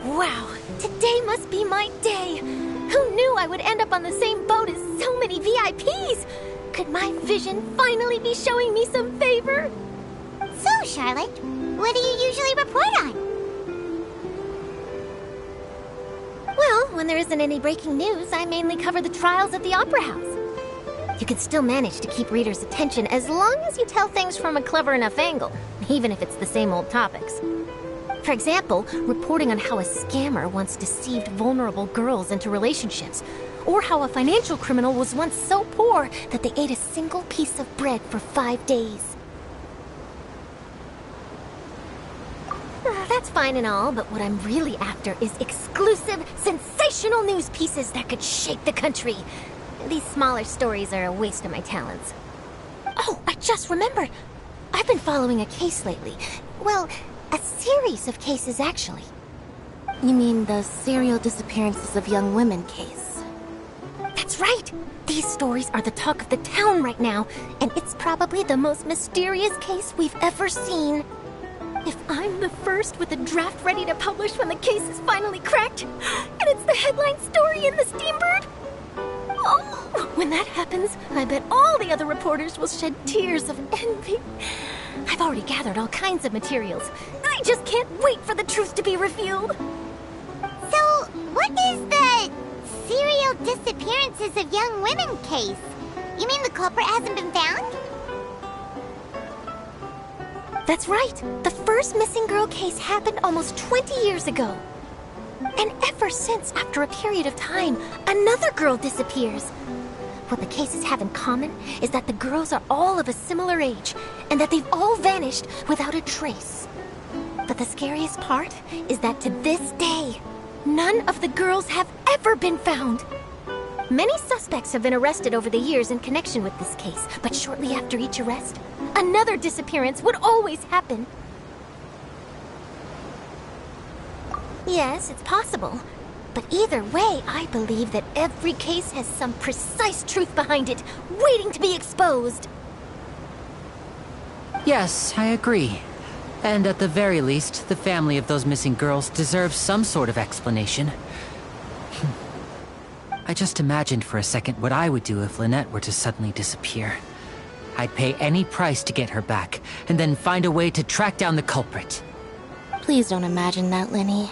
Wow, today must be my day! Who knew I would end up on the same boat as so many VIPs? Could my vision finally be showing me some favor? So, Charlotte, what do you usually report on? Well, when there isn't any breaking news, I mainly cover the trials at the Opera House. You can still manage to keep readers' attention as long as you tell things from a clever enough angle, even if it's the same old topics. For example, reporting on how a scammer once deceived vulnerable girls into relationships, or how a financial criminal was once so poor that they ate a single piece of bread for 5 days. That's fine and all, but what I'm really after is exclusive, sensational news pieces that could shake the country. These smaller stories are a waste of my talents. Oh, I just remembered. I've been following a case lately. Well, a series of cases, actually. You mean the serial disappearances of young women case? That's right! These stories are the talk of the town right now, and it's probably the most mysterious case we've ever seen. If I'm the first with a draft ready to publish when the case is finally cracked, and it's the headline story in the Steambird, oh, when that happens, I bet all the other reporters will shed tears of envy. I've already gathered all kinds of materials. I just can't wait for the truth to be revealed. So, what is the serial disappearances of young women case? You mean the culprit hasn't been found? That's right. The first missing girl case happened almost 20 years ago. And ever since, after a period of time, another girl disappears. What the cases have in common is that the girls are all of a similar age, and that they've all vanished without a trace. But the scariest part is that to this day, none of the girls have ever been found. Many suspects have been arrested over the years in connection with this case, but shortly after each arrest, another disappearance would always happen. Yes, it's possible. But either way, I believe that every case has some precise truth behind it, waiting to be exposed. Yes, I agree. And at the very least, the family of those missing girls deserves some sort of explanation. I just imagined for a second what I would do if Lynette were to suddenly disappear. I'd pay any price to get her back, and then find a way to track down the culprit. Please don't imagine that, Lenny.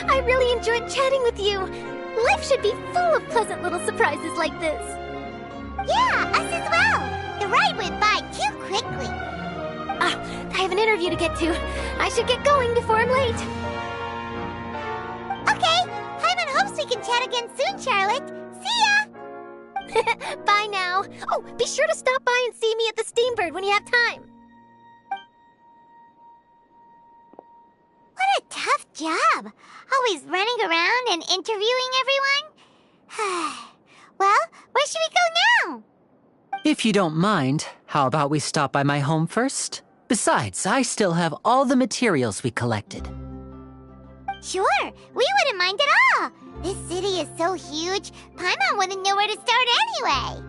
I really enjoyed chatting with you. Life should be full of pleasant little surprises like this. Yeah, us as well. The ride went by too quickly. I have an interview to get to. I should get going before I'm late. Okay, Paimon hopes we can chat again soon, Charlotte. See ya! Bye now. Oh, be sure to stop by and see me at the Steambird when you have time. What a tough job. Always running around and interviewing everyone. Well, where should we go now? If you don't mind, how about we stop by my home first? Besides, I still have all the materials we collected. Sure, we wouldn't mind at all. This city is so huge, Paimon wouldn't know where to start anyway.